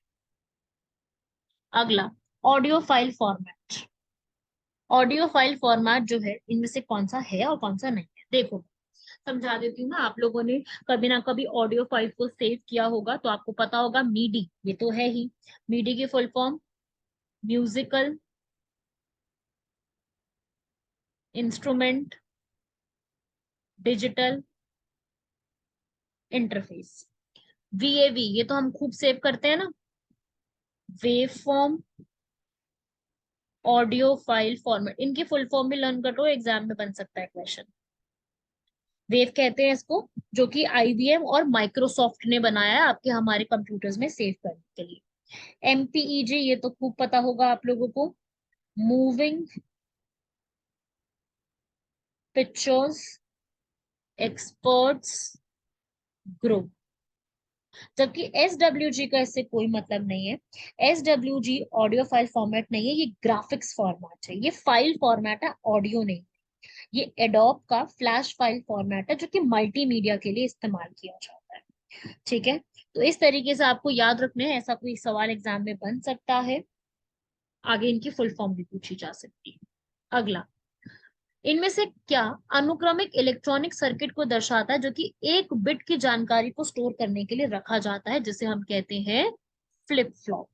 अगला, audio file format. Audio file format जो है, इनमें से कौन सा है और कौन सा नहीं है? देखो, समझा देती हूँ ना, आप लोगों ने कभी ना कभी ऑडियो फाइल को सेव किया होगा, तो आपको पता होगा मीडी, ये तो है ही। मीडी की full form musical instrument digital interface. VAV, ये तो हम खूब सेव करते हैं ना। Wave form audio file format, इनकी फुल फॉर्म भी लर्न करो, एग्जाम में बन सकता है क्वेश्चन। वेव कहते हैं इसको, जो कि IBM और माइक्रोसॉफ्ट ने बनाया है आपके हमारे कंप्यूटर्स में सेव करने के लिए। MPEG, ये तो खूब पता होगा आप लोगों को, मूविंग पिक्चर्स एक्सपर्ट्स ग्रुप। जबकि SWG का इससे कोई मतलब नहीं है। SWG ऑडियो फाइल फॉर्मेट नहीं है, ये ग्राफिक्स फॉर्मेट है, ये फाइल फॉर्मेट है, ऑडियो नहीं। ये एडोब का फ्लैश फाइल फॉर्मेट है, जो कि मल्टीमीडिया के लिए इस्तेमाल किया जाता है। ठीक है, तो इस तरीके से आपको याद रखने हैं, ऐसा कोई सवाल एग्जाम में बन सकता है। आगे इनकी फुल फॉर्म भी पूछी जा सकती है। अगला, इनमें से क्या अनुक्रमिक इलेक्ट्रॉनिक सर्किट को दर्शाता है, जो कि एक बिट की जानकारी को स्टोर करने के लिए रखा जाता है, जिसे हम कहते हैं फ्लिप फ्लॉप।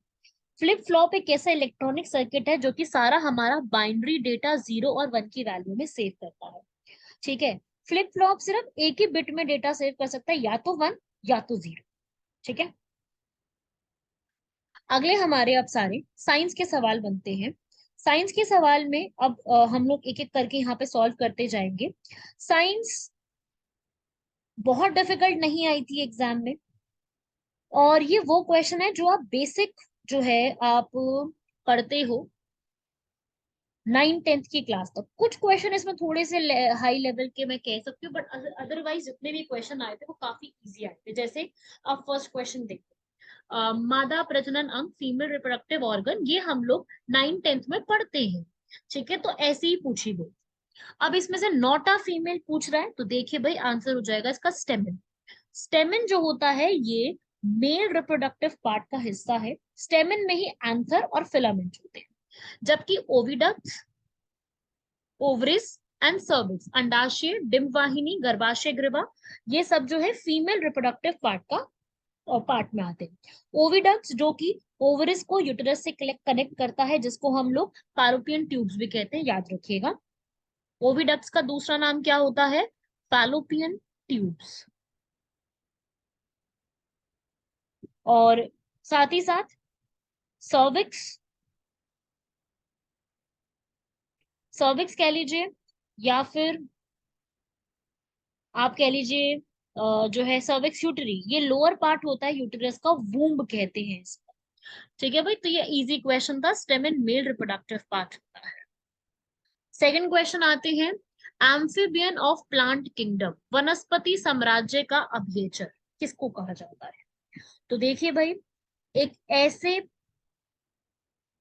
फ्लिप फ्लॉप एक ऐसा इलेक्ट्रॉनिक सर्किट है जो कि सारा हमारा बाइनरी डेटा 0 और 1 की वैल्यू में सेव करता है। ठीक है, फ्लिप फ्लॉप सिर्फ एक ही बिट में डेटा सेव कर सकता है, या तो 1 या तो 0। ठीक है, अगले हमारे अब सारे साइंस के सवाल बनते हैं। साइंस के सवाल में अब हम लोग एक एक करके यहाँ पे सॉल्व करते जाएंगे। साइंस बहुत डिफिकल्ट नहीं आई थी एग्जाम में। और ये वो क्वेश्चन है जो आप बेसिक जो है आप पढ़ते हो 9th 10th की क्लास तक। कुछ क्वेश्चन इसमें थोड़े से हाई लेवल के मैं कह सकती हूँ, बट अदरवाइज जितने भी क्वेश्चन आए थे वो काफी इजी आए थे। जैसे आप फर्स्ट क्वेश्चन देखो, मादा प्रजनन अंग फीमेल रिप्रोडक्टिव ऑर्गन, ये हम लोग 9th 10th में पढ़ते हैं। ठीक है, तो ऐसे ही पूछी गई। अब इसमें से नॉट अ फीमेल पूछ रहा है, तो देखिए भाई आंसर हो जाएगा इसका स्टेमिन। स्टेमिन जो होता है ये मेल रिप्रोडक्टिव पार्ट का हिस्सा है। स्टेमिन में ही एंथर और फिलामेंट होते हैं, जबकि ओविडक्ट, ओवरिस एंड सर्विक्स, अंडाशय, डिंब वाहिनी, गर्भाशय ग्रीवा, ये सब जो है फीमेल रिप्रोडक्टिव पार्ट का पार्ट में आते हैं। ओविडक्ट्स जो कि ओवरिस को यूटेरस से कनेक्ट करता है, जिसको हम लोग फैलोपियन ट्यूब्स भी कहते हैं, याद रखिएगा। ओविडक्ट्स का दूसरा नाम क्या होता है? Fallopian tubes. और साथ ही साथ सर्विक्स, सर्विक्स कह लीजिए, या फिर आप कह लीजिए जो है सर्विक्स यूटरी, ये लोअर पार्ट होता है यूटेरस का, वूम्ब कहते हैं इसको। ठीक है भाई, तो ये इजी क्वेश्चन था, स्टेमिन मेल रिप्रोडक्टिव पार्ट होता है। सेकंड क्वेश्चन आते हैं, एम्फीबियन ऑफ प्लांट किंगडम, वनस्पति साम्राज्य का अभिचर किसको कहा जाता है? तो देखिए भाई, एक ऐसे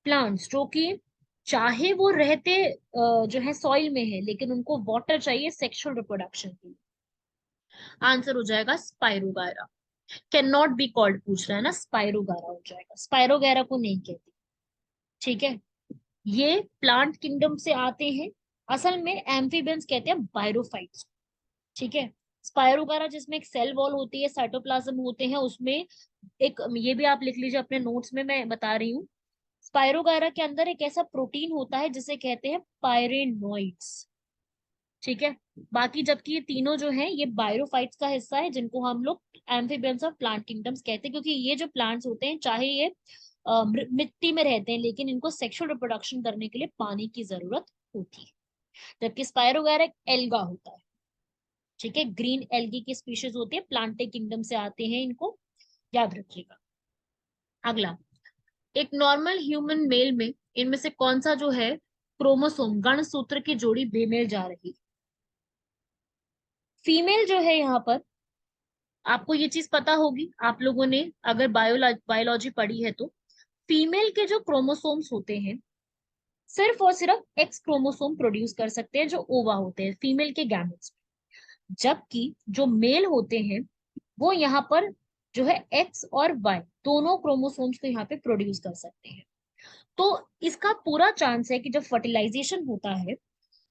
प्लांट्स जो कि चाहे वो रहते जो है सॉइल में है, लेकिन उनको वाटर चाहिए सेक्सुअल रिप्रोडक्शन के लिए, आंसर हो जाएगा spirogyra. Can not be called पूछ रहा है ना, स्पाइरोगायरा हो जाएगा, स्पाइरोगायरा को नहीं कहते। ठीक है, ये प्लांट किंगडम से आते हैं। असल में एम्फीबियंस कहते हैं बायरोफाइट्स। ठीक है, स्पाइरोगायरा जिसमें एक सेल वॉल होती है, साइटोप्लाज्म होते हैं उसमें, एक ये भी आप लिख लीजिए अपने नोट्स में, मैं बता रही हूँ। स्पाइरोगायरा के अंदर एक ऐसा प्रोटीन होता है जिसे कहते हैं पायरेनोइड्स। ठीक है, बाकी जबकि ये तीनों जो हैं ये बायोफाइट्स का हिस्सा है, जिनको हम लोग एम्फीबियंस ऑफ प्लांट किंगडम्स कहते हैं, क्योंकि ये जो प्लांट्स होते हैं चाहे ये मिट्टी में रहते हैं, लेकिन इनको सेक्सुअल रिप्रोडक्शन करने के लिए पानी की जरूरत होती है। जबकि स्पाइरोगायरा एक एल्गा होता है। ठीक है, ग्रीन एल्गी की स्पीशीज होती है, प्लांटे किंगडम से आते हैं, इनको याद रखिएगा। अगला, एक नॉर्मल ह्यूमन मेल में इनमें से कौन सा जो है क्रोमोसोम गण सूत्र की जोड़ी बेमेल जा रही? फीमेल जो है यहाँ पर, आपको ये चीज पता होगी, आप लोगों ने अगर बायोलॉजी पढ़ी है तो, फीमेल के जो क्रोमोसोम्स होते हैं सिर्फ और सिर्फ एक्स क्रोमोसोम प्रोड्यूस कर सकते हैं, जो ओवा होते हैं फीमेल के गैमेट्स। जबकि जो मेल होते हैं वो यहाँ पर जो है एक्स और वाई दोनों क्रोमोसोम्स को यहाँ पे प्रोड्यूस कर सकते हैं। तो इसका पूरा चांस है कि जब फर्टिलाइजेशन होता है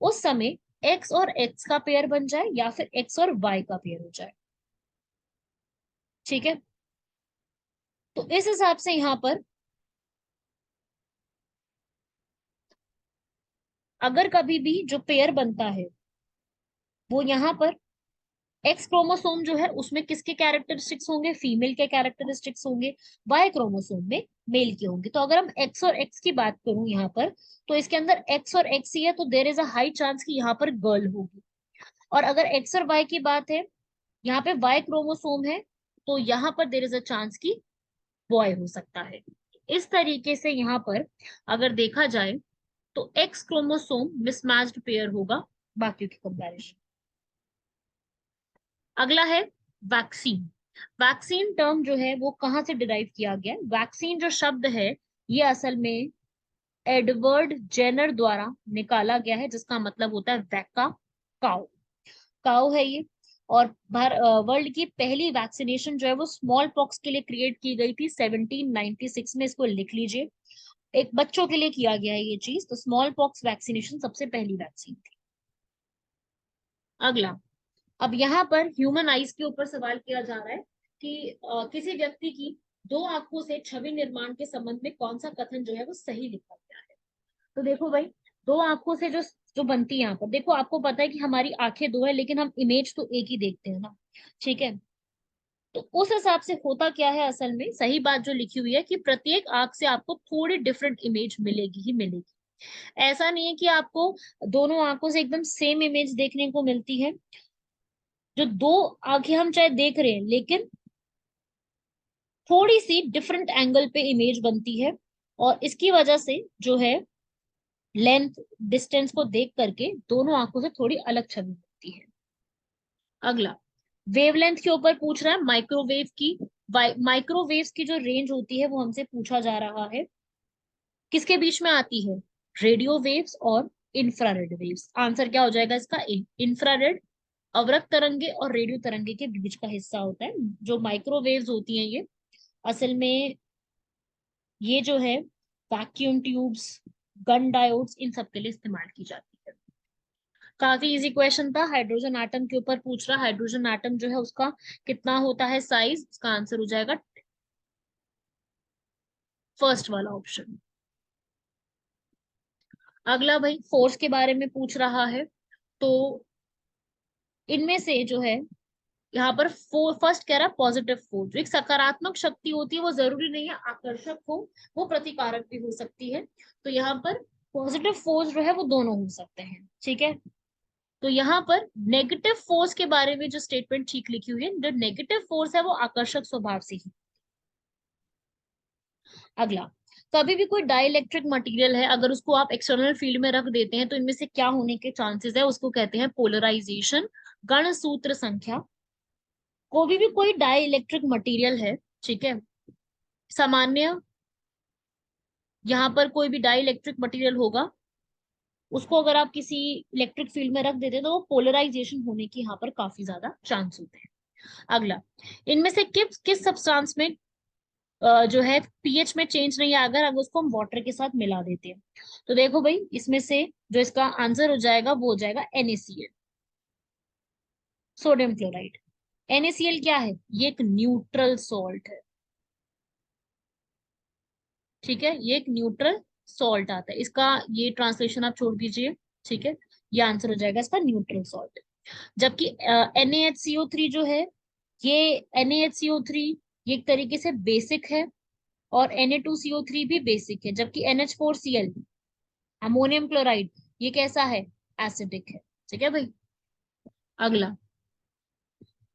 उस समय एक्स और एक्स का पेयर बन जाए, या फिर एक्स और वाई का पेयर हो जाए। ठीक है, तो इस हिसाब से यहाँ पर अगर कभी भी जो पेयर बनता है वो यहाँ पर एक्स क्रोमोसोम जो है उसमें किसके कैरेक्टरिस्टिक्स होंगे? फीमेल के कैरेक्टरिस्टिक्स होंगे। वाई क्रोमोसोम में मेल के होंगे। तो अगर हम एक्स और एक्स की बात करूं यहाँ पर, तो इसके अंदर एक्स और एक्स ही है, तो there is a high chance कि यहाँ पर गर्ल होगी। और अगर एक्स और वाई की बात है, यहाँ पे वाई क्रोमोसोम है, तो यहाँ पर देर इज अ चांस की बॉय हो सकता है। इस तरीके से यहाँ पर अगर देखा जाए तो एक्स क्रोमोसोम मिसमैच्ड पेयर होगा बाकी के कंपैरिजन। अगला है वैक्सीन। वैक्सीन टर्म जो है वो कहाँ से डिराइव किया गया? वैक्सीन जो शब्द है ये असल में एडवर्ड जेनर द्वारा निकाला गया है, जिसका मतलब होता है वैका, काउ। काउ है ये। और वर्ल्ड की पहली वैक्सीनेशन जो है वो स्मॉल पॉक्स के लिए क्रिएट की गई थी 1796 में, इसको लिख लीजिए। एक बच्चों के लिए किया गया है ये चीज, तो स्मॉल पॉक्स वैक्सीनेशन सबसे पहली वैक्सीन थी। अगला, अब यहाँ पर ह्यूमन आइज के ऊपर सवाल किया जा रहा है कि किसी व्यक्ति की दो आंखों से छवि निर्माण के संबंध में कौन सा कथन जो है वो सही लिखा गया है? तो देखो भाई, दो आंखों से जो जो बनती है यहाँ पर, देखो आपको पता है कि हमारी आंखें दो है, लेकिन हम इमेज तो एक ही देखते हैं ना। ठीक है, तो उस हिसाब से होता क्या है, असल में सही बात जो लिखी हुई है कि प्रत्येक आंख से आपको थोड़ी डिफरेंट इमेज मिलेगी ही मिलेगी। ऐसा नहीं है कि आपको दोनों आंखों से एकदम सेम इमेज देखने को मिलती है। जो दो आंखें हम चाहे देख रहे हैं, लेकिन थोड़ी सी डिफरेंट एंगल पे इमेज बनती है, और इसकी वजह से जो है लेंथ डिस्टेंस को देख करके दोनों आंखों से थोड़ी अलग छवि बनती है। अगला वेवलेंथ के ऊपर पूछ रहा है, माइक्रोवेव की। माइक्रोवेव्स की जो रेंज होती है वो हमसे पूछा जा रहा है, किसके बीच में आती है? रेडियो वेव्स और इंफ्रारेड वेव्स। आंसर क्या हो जाएगा इसका? इंफ्रारेड अवरक्त तरंगे और रेडियो तरंगे के बीच का हिस्सा होता है। जो माइक्रोवेव्स होती हैं ये असल में, ये जो है वैक्यूम ट्यूब्स, गन डायोड्स, इन सब के लिए इस्तेमाल की जाती है। काफी इजी क्वेश्चन था, हाइड्रोजन एटम के ऊपर पूछ रहा। हाइड्रोजन एटम जो है उसका कितना होता है साइज? इसका आंसर हो जाएगा फर्स्ट वाला ऑप्शन। अगला भाई फोर्स के बारे में पूछ रहा है, तो इनमें से जो है यहाँ पर फर्स्ट कह रहा है पॉजिटिव फोर्स। जो एक सकारात्मक शक्ति होती है वो जरूरी नहीं है आकर्षक हो, वो प्रतिकारक भी हो सकती है। तो यहाँ पर पॉजिटिव फोर्स जो है वो दोनों हो सकते हैं, ठीक है। तो यहाँ पर नेगेटिव फोर्स के बारे में जो स्टेटमेंट ठीक लिखी हुई है, जो नेगेटिव फोर्स है वो आकर्षक स्वभाव से ही। अगला, कभी भी कोई डाइलेक्ट्रिक मटेरियल है, अगर उसको आप एक्सटर्नल फील्ड में रख देते हैं तो इनमें से क्या होने के चांसेस है, उसको कहते हैं पोलराइजेशन। गण सूत्र संख्या। कोई भी कोई डाइलेक्ट्रिक मटेरियल है, ठीक है, सामान्य, यहाँ पर कोई भी डाइलेक्ट्रिक मटेरियल होगा, उसको अगर आप किसी इलेक्ट्रिक फील्ड में रख देते हैं तो वो पोलराइजेशन होने की यहाँ पर काफी ज्यादा चांस होते हैं। अगला, इनमें से किस किस सब्सटेंस में जो है पीएच में चेंज नहीं आएगा अगर उसको हम वाटर के साथ मिला देते हैं? तो देखो भाई, इसमें से जो इसका आंसर हो जाएगा वो हो जाएगा NaCl, सोडियम क्लोराइड। NaCl क्या है? ये एक न्यूट्रल सॉल्ट है, ठीक है, ये एक न्यूट्रल सॉल्ट आता है। इसका ये ट्रांसलेशन आप छोड़ दीजिए, ठीक है, ये आंसर हो जाएगा इसका न्यूट्रल सॉल्ट। जबकि NaHCO3 जो है, ये NaHCO3 ये एक तरीके से बेसिक है, और Na2CO3 भी बेसिक है, जबकि NH4Cl अमोनियम क्लोराइड ये कैसा है? एसिडिक है, ठीक है भाई। अगला,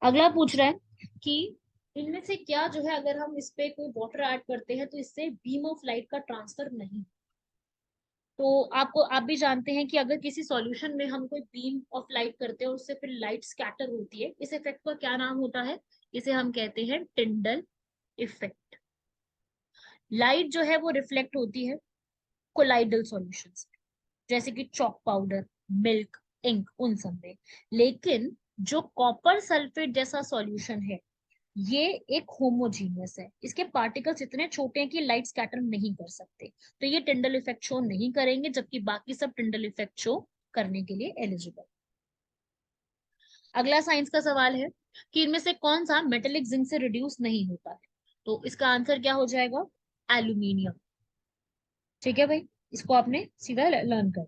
अगला पूछ रहा है कि इनमें से क्या जो है अगर हम इस पे कोई वाटर ऐड करते हैं तो इससे बीम ऑफ लाइट का ट्रांसफर नहीं। तो आप भी जानते हैं कि अगर किसी सॉल्यूशन में हम कोई बीम ऑफ लाइट करते हैं और उससे फिर लाइट स्कैटर होती है, इस इफेक्ट का क्या नाम होता है? इसे हम कहते हैं टिंडल इफेक्ट। लाइट जो है वो रिफ्लेक्ट होती है कोलाइडल सॉल्यूशंस, जैसे कि चॉक पाउडर, मिल्क, इंक, उन सब में। लेकिन जो कॉपर सल्फेट जैसा सॉल्यूशन है, ये एक होमोजीनियस है, इसके पार्टिकल्स इतने छोटे हैं कि लाइट स्कैटर नहीं कर सकते, तो ये टिंडल इफेक्ट शो नहीं करेंगे, जबकि बाकी सब टिंडल इफेक्ट शो करने के लिए एलिजिबल। अगला साइंस का सवाल है कि इनमें से कौन सा मेटेलिक जिंक से रिड्यूस नहीं होता है? तो इसका आंसर क्या हो जाएगा? एल्यूमिनियम, ठीक है भाई, इसको आपने सीधा लर्न कर।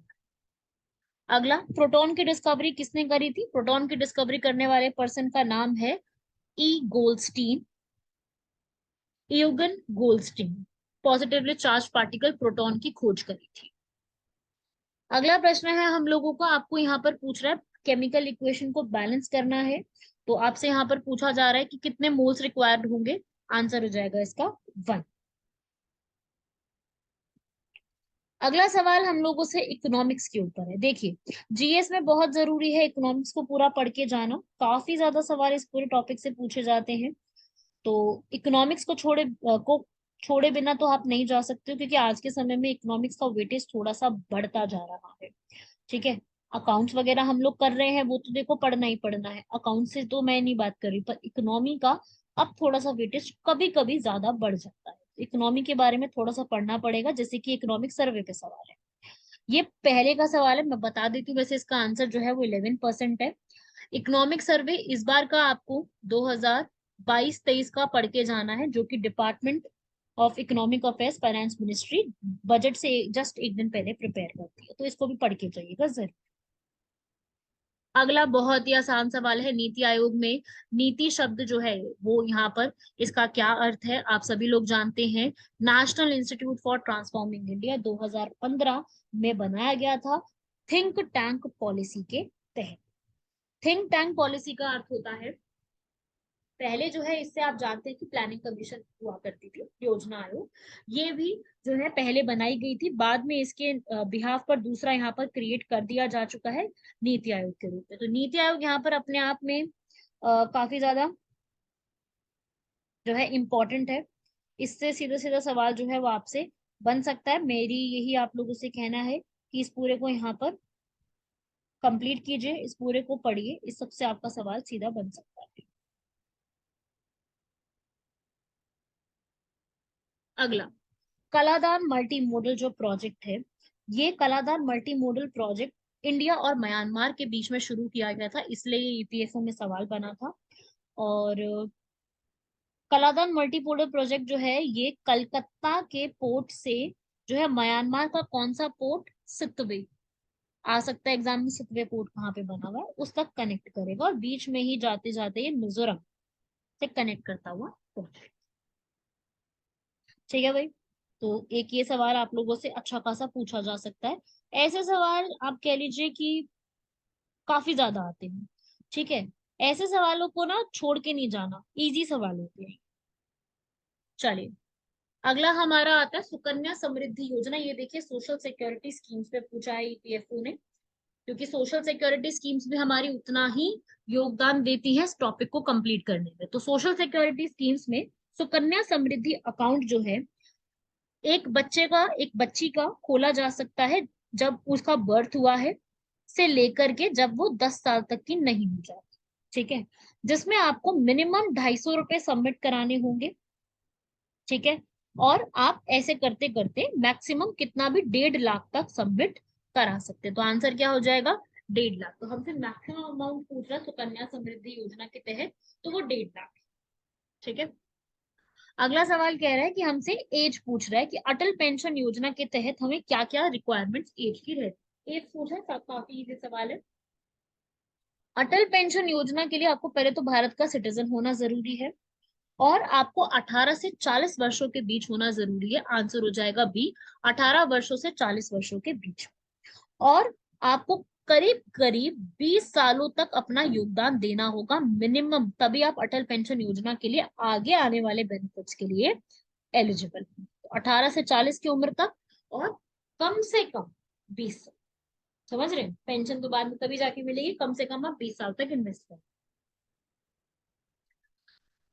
अगला, प्रोटॉन की डिस्कवरी किसने करी थी? प्रोटॉन की डिस्कवरी करने वाले पर्सन का नाम है E Goldstein, Eugen Goldstein. Positively charge particle proton की खोज करी थी। अगला प्रश्न है हम लोगों का, आपको यहाँ पर पूछ रहा है केमिकल इक्वेशन को बैलेंस करना है, तो आपसे यहाँ पर पूछा जा रहा है कि कितने मोल्स रिक्वायर्ड होंगे। आंसर हो जाएगा इसका 1। अगला सवाल हम लोगों से इकोनॉमिक्स के ऊपर है। देखिए, जीएस में बहुत जरूरी है इकोनॉमिक्स को पूरा पढ़ के जाना, काफी ज्यादा सवाल इस पूरे टॉपिक से पूछे जाते हैं। तो इकोनॉमिक्स को छोड़े बिना तो आप नहीं जा सकते हो, क्योंकि आज के समय में इकोनॉमिक्स का वेटेज थोड़ा सा बढ़ता जा रहा है, ठीक है। अकाउंट्स वगैरह हम लोग कर रहे हैं, वो तो देखो पढ़ना ही पढ़ना है, अकाउंट से तो मैं नहीं बात कर रही, पर इकोनॉमी का अब थोड़ा सा वेटेज कभी कभी ज्यादा बढ़ जाता है। इकोनॉमी के बारे में थोड़ा सा पढ़ना पड़ेगा, जैसे कि इकोनॉमिक सर्वे पे सवाल है। ये पहले का सवाल है, मैं बता देती हूँ, वैसे इसका आंसर जो है वो 11% है। इकोनॉमिक सर्वे इस बार का आपको 2022-23 का पढ़ के जाना है, जो कि department of economic affairs finance ministry budget से जस्ट एक दिन पहले प्रिपेयर करती है, तो इसको भी पढ़ के जाइएगा जरूर। अगला बहुत ही आसान सवाल है, नीति आयोग में नीति शब्द जो है वो यहाँ पर इसका क्या अर्थ है आप सभी लोग जानते हैं। National institute for transforming India 2015 में बनाया गया था, थिंक टैंक पॉलिसी के तहत। थिंक टैंक पॉलिसी का अर्थ होता है, पहले जो है इससे आप जानते हैं कि प्लानिंग कमीशन हुआ करती थी, योजना आयोग, ये भी जो है पहले बनाई गई थी, बाद में इसके बिहाफ पर दूसरा यहाँ पर क्रिएट कर दिया जा चुका है नीति आयोग के रूप में। तो नीति आयोग यहाँ पर अपने आप में काफी ज्यादा जो है इम्पोर्टेंट है। इससे सीधा सीधा सवाल जो है वो आपसे बन सकता है। मेरी यही आप लोगों से कहना है कि इस पूरे को यहाँ पर कंप्लीट कीजिए, इस पूरे को पढ़िए, इस सबसे आपका सवाल सीधा बन सकता है। अगला, कलादान मल्टी मॉडल जो प्रोजेक्ट है, ये Kaladan multi modal project India और म्यांमार के बीच में शुरू किया गया था, इसलिए ये ईपीएफओ में सवाल बना था। और कलादान मल्टीपोडल प्रोजेक्ट जो है ये कलकत्ता के पोर्ट से जो है म्यांमार का कौन सा पोर्ट, सितवे, आ सकता है एग्जाम में, सितवे पोर्ट कहाँ पे बना हुआ है उस तक कनेक्ट करेगा, और बीच में ही जाते जाते ये मिजोरम से कनेक्ट करता हुआ पोर्ट। ठीक है भाई, तो एक ये सवाल आप लोगों से अच्छा खासा पूछा जा सकता है। ऐसे सवाल आप कह लीजिए कि काफी ज्यादा आते हैं। ठीक है, ऐसे सवालों को ना छोड़ के नहीं जाना, इजी सवाल होते हैं। चलिए, अगला हमारा आता है सुकन्या समृद्धि योजना। ये देखिए सोशल सिक्योरिटी स्कीम्स पे पूछा है ईपीएफओ ने, क्योंकि सोशल सिक्योरिटी स्कीम्स भी हमारी उतना ही योगदान देती है इस टॉपिक को कंप्लीट करने में। तो सोशल सिक्योरिटी स्कीम्स में सुकन्या समृद्धि अकाउंट जो है, एक बच्चे का, एक बच्ची का खोला जा सकता है जब उसका बर्थ हुआ है से लेकर के जब वो 10 साल तक की नहीं हो जाती। ठीक है, जिसमें आपको मिनिमम 250 रुपए सबमिट कराने होंगे। ठीक है, और आप ऐसे करते करते मैक्सिमम कितना भी 1.5 लाख तक सबमिट करा सकते हैं। तो आंसर क्या हो जाएगा, 1.5 लाख। तो हमसे मैक्सिमम अमाउंट पूछ रहा है सुकन्या समृद्धि योजना के तहत, तो वो 1.5 लाख। ठीक है, अगला सवाल कह रहा है कि हमसे एज पूछ रहा है कि अटल पेंशन योजना के तहत हमें क्या क्या रिक्वायरमेंट्स एज की रहती। एज पूछा है, काफी इजी सवाल है। अटल पेंशन योजना के लिए आपको पहले तो भारत का सिटीजन होना जरूरी है, और आपको 18 से 40 वर्षों के बीच होना जरूरी है। आंसर हो जाएगा बी, 18 वर्षों से 40 वर्षों के बीच। और आपको करीब करीब 20 सालों तक अपना योगदान देना होगा मिनिमम, तभी आप अटल पेंशन योजना के लिए आगे आने वाले बेनिफिट्स के लिए एलिजिबल हैं। तो 18 से 40 की उम्र तक, और कम से कम 20 साल। समझ रहे हैं, पेंशन तो बाद में तभी जाके मिलेगी, कम से कम आप 20 साल तक इन्वेस्ट करें।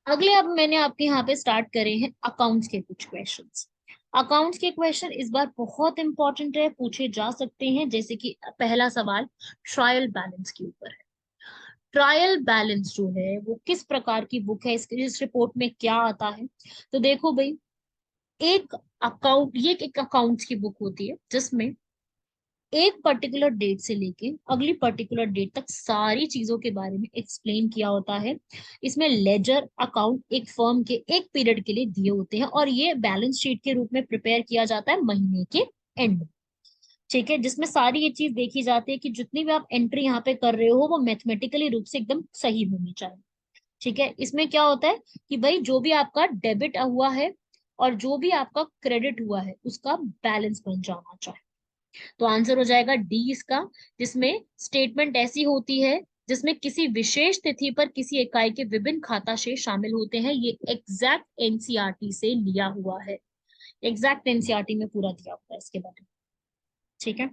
अगले अब मैंने आपके यहाँ पे स्टार्ट करे हैं अकाउंट्स के कुछ क्वेश्चंस। अकाउंट्स के क्वेश्चन इस बार बहुत इंपॉर्टेंट है, पूछे जा सकते हैं। जैसे कि पहला सवाल ट्रायल बैलेंस के ऊपर है। ट्रायल बैलेंस जो है वो किस प्रकार की बुक है, इस रिपोर्ट में क्या आता है। तो देखो भाई, एक अकाउंट, ये एक अकाउंट्स की बुक होती है जिसमें एक पर्टिकुलर डेट से लेके अगली पर्टिकुलर डेट तक सारी चीजों के बारे में एक्सप्लेन किया होता है। इसमें लेजर अकाउंट एक फर्म के एक पीरियड के लिए दिए होते हैं, और ये बैलेंस शीट के रूप में प्रिपेयर किया जाता है महीने के एंड में। ठीक है, जिसमें सारी ये चीज देखी जाती है कि जितनी भी आप एंट्री यहाँ पे कर रहे हो वो मैथमेटिकली रूप से एकदम सही होनी चाहिए। ठीक है, इसमें क्या होता है कि भाई जो भी आपका डेबिट हुआ है और जो भी आपका क्रेडिट हुआ है उसका बैलेंस बन जाना चाहिए। तो आंसर हो जाएगा डी इसका, जिसमें स्टेटमेंट ऐसी होती है जिसमें किसी विशेष तिथि पर किसी इकाई के विभिन्न खाता शेष शामिल होते हैं। ये एग्जैक्ट एनसीईआरटी से लिया हुआ है, एग्जैक्ट एनसीईआरटी में पूरा दिया हुआ है इसके बारे में। ठीक है,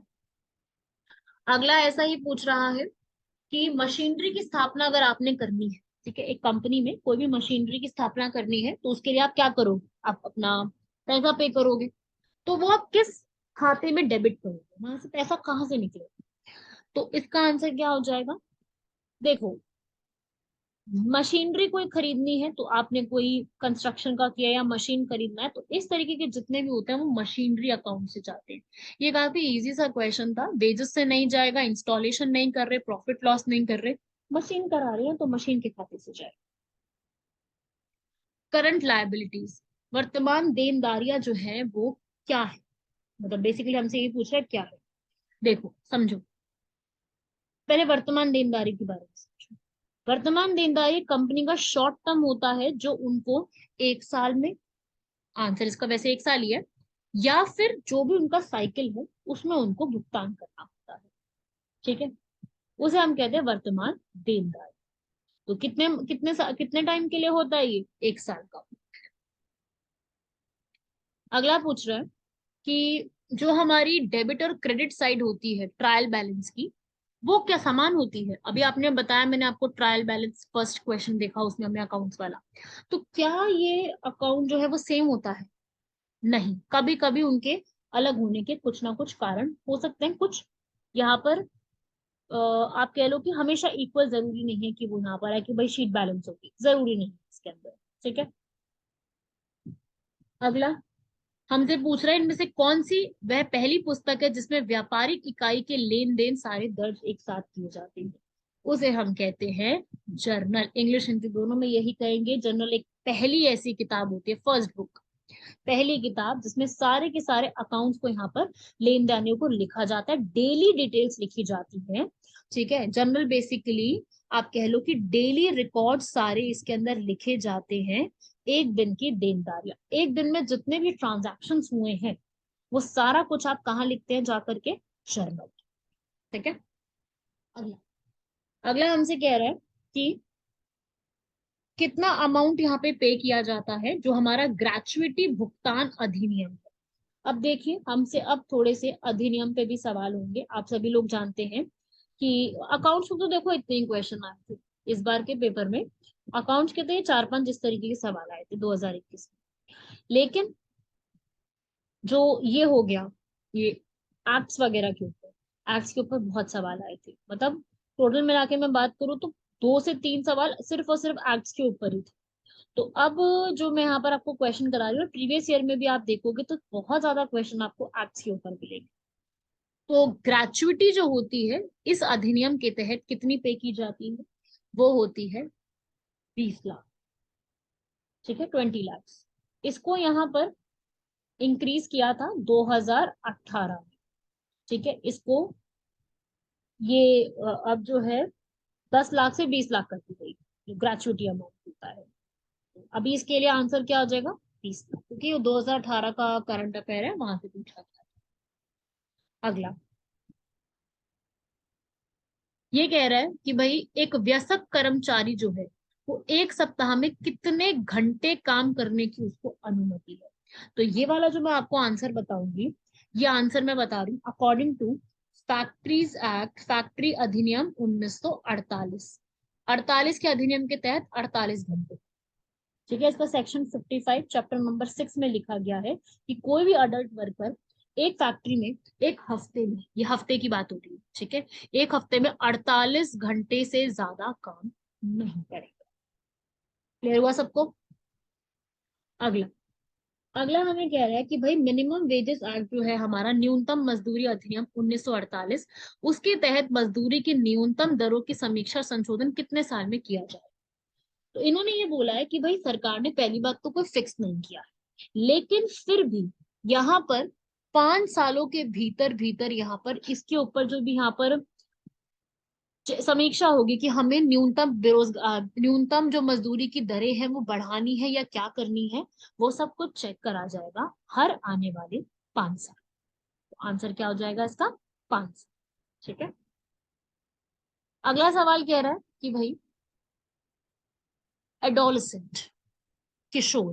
अगला ऐसा ही पूछ रहा है कि मशीनरी की स्थापना अगर आपने करनी है, ठीक है, एक कंपनी में कोई भी मशीनरी की स्थापना करनी है, तो उसके लिए आप क्या करोगे, आप अपना पैसा पे करोगे। तो वो आप किस खाते में डेबिट करोगे, वहां से पैसा कहाँ से निकलेगा। तो इसका आंसर क्या हो जाएगा, देखो, मशीनरी कोई खरीदनी है तो आपने कोई कंस्ट्रक्शन का किया या मशीन खरीदना है, तो इस तरीके के जितने भी होते हैं वो मशीनरी अकाउंट से जाते हैं। ये काफी इजी सा क्वेश्चन था, वेजेस से नहीं जाएगा, इंस्टॉलेशन नहीं कर रहे, प्रॉफिट लॉस नहीं कर रहे, मशीन करा रहे हैं तो मशीन के खाते से जाएगा। करंट लायबिलिटीज, वर्तमान देनदारियां जो है वो क्या है, मतलब बेसिकली हमसे ये पूछ रहा है क्या है। देखो समझो, पहले वर्तमान देनदारी के बारे में समझो। वर्तमान देनदारी कंपनी का शॉर्ट टर्म होता है जो उनको एक साल में, आंसर इसका वैसे एक साल ही है, या फिर जो भी उनका साइकिल है उसमें उनको भुगतान करना होता है। ठीक है, उसे हम कहते हैं वर्तमान देनदारी। तो कितने टाइम के लिए होता है ये? 1 साल का। अगला पूछ रहा है कि जो हमारी डेबिट और क्रेडिट साइड होती है ट्रायल बैलेंस की, वो क्या समान होती है? अभी आपने बताया, मैंने आपको ट्रायल बैलेंस फर्स्ट क्वेश्चन देखा उसमें हमने अकाउंट्स वाला, तो क्या ये अकाउंट जो है वो सेम होता है? नहीं, कभी कभी उनके अलग होने के कुछ ना कुछ कारण हो सकते हैं। कुछ यहाँ पर आप कह लो कि हमेशा इक्वल जरूरी नहीं है कि वो यहाँ पर है कि भाई शीट बैलेंस होगी, जरूरी नहीं है इसके अंदर। ठीक है। अगला हमसे पूछ रहा है इनमें से कौन सी वह पहली पुस्तक है जिसमें व्यापारिक इकाई के लेन देन सारे दर्ज एक साथ किए जाते हैं? उसे हम कहते हैं जर्नल। इंग्लिश हिंदी दोनों में यही कहेंगे। जर्नल एक पहली ऐसी किताब होती है, फर्स्ट बुक, पहली किताब जिसमें सारे के सारे अकाउंट्स को यहाँ पर लेन देन को लिखा जाता है, डेली डिटेल्स लिखी जाती है। ठीक है। जर्नल बेसिकली आप कह लो कि डेली रिकॉर्ड सारे इसके अंदर लिखे जाते हैं। एक दिन की देनदारियां, एक दिन में जितने भी ट्रांजैक्शन हुए हैं, वो सारा कुछ आप कहाँ लिखते हैं? जाकर के जर्नल। ठीक है। अगला अगला हमसे कह रहा है कि कितना अमाउंट यहाँ पे पे किया जाता है, जो हमारा ग्रेचुइटी भुगतान अधिनियम है। अब देखिए, हमसे अब थोड़े से अधिनियम पे भी सवाल होंगे। आप सभी लोग जानते हैं कि अकाउंट्स में तो देखो इतने ही क्वेश्चन आए थे इस बार के पेपर में। अकाउंट्स के तो ये 4-5 इस तरीके के सवाल आए थे 2021 में। लेकिन जो ये हो गया, ये एक्ट्स वगैरह के ऊपर, एक्ट्स के ऊपर बहुत सवाल आए थे। मतलब टोटल मिला के मैं बात करूँ तो 2 से 3 सवाल सिर्फ और सिर्फ एक्ट्स के ऊपर ही थे। तो अब जो मैं यहाँ पर आपको क्वेश्चन करा रही हूँ, प्रीवियस ईयर में भी आप देखोगे तो बहुत ज्यादा क्वेश्चन आपको एक्ट्स के ऊपर मिलेंगे। तो ग्रेचुइटी जो होती है इस अधिनियम के तहत कितनी पे की जाती है? वो होती है 20 लाख। ठीक है, 20 लाख। इसको यहाँ पर इंक्रीज किया था 2018 में। ठीक है। इसको ये अब जो है 10 लाख से 20 लाख कर दी गई, जो ग्रेचुइटी अमाउंट होता है। अभी इसके लिए आंसर क्या हो जाएगा? 20 लाख, क्योंकि वो 2018 का करंट अफेयर है, वहां से पूछा था। अगला ये कह रहा है कि भाई एक वयस्क कर्मचारी जो है वो 1 सप्ताह में कितने घंटे काम करने की उसको अनुमति है? तो ये वाला जो मैं आपको आंसर बताऊंगी, ये आंसर मैं बता रही हूँ according to factories act, factory अधिनियम 1948। 48 के अधिनियम के तहत 48 घंटे। ठीक है। इसका सेक्शन 55 चैप्टर नंबर 6 में लिखा गया है कि कोई भी अडल्ट वर्कर एक फैक्ट्री में एक हफ्ते में, ये हफ्ते की बात हो रही है, ठीक है, एक हफ्ते में 48 घंटे से ज्यादा काम नहीं करेगा। क्लियर हुआ सबको? अगला अगला हमें कह रहा है कि भाई मिनिमम वेजेस एक्ट जो है हमारा, न्यूनतम मजदूरी अधिनियम 1948, उसके तहत मजदूरी की न्यूनतम दरों की समीक्षा संशोधन कितने साल में किया जाए? तो इन्होंने ये बोला है कि भाई सरकार ने पहली बात तो कोई फिक्स नहीं किया है, लेकिन फिर भी यहाँ पर 5 सालों के भीतर भीतर यहाँ पर इसके ऊपर जो भी यहाँ पर समीक्षा होगी कि हमें न्यूनतम बेरोजगार, न्यूनतम जो मजदूरी की दरें हैं वो बढ़ानी है या क्या करनी है, वो सब कुछ चेक करा जाएगा हर आने वाले 5 साल। तो आंसर क्या हो जाएगा इसका? 5 साल। ठीक है। अगला सवाल कह रहा है कि भाई एडोलसेंट, किशोर,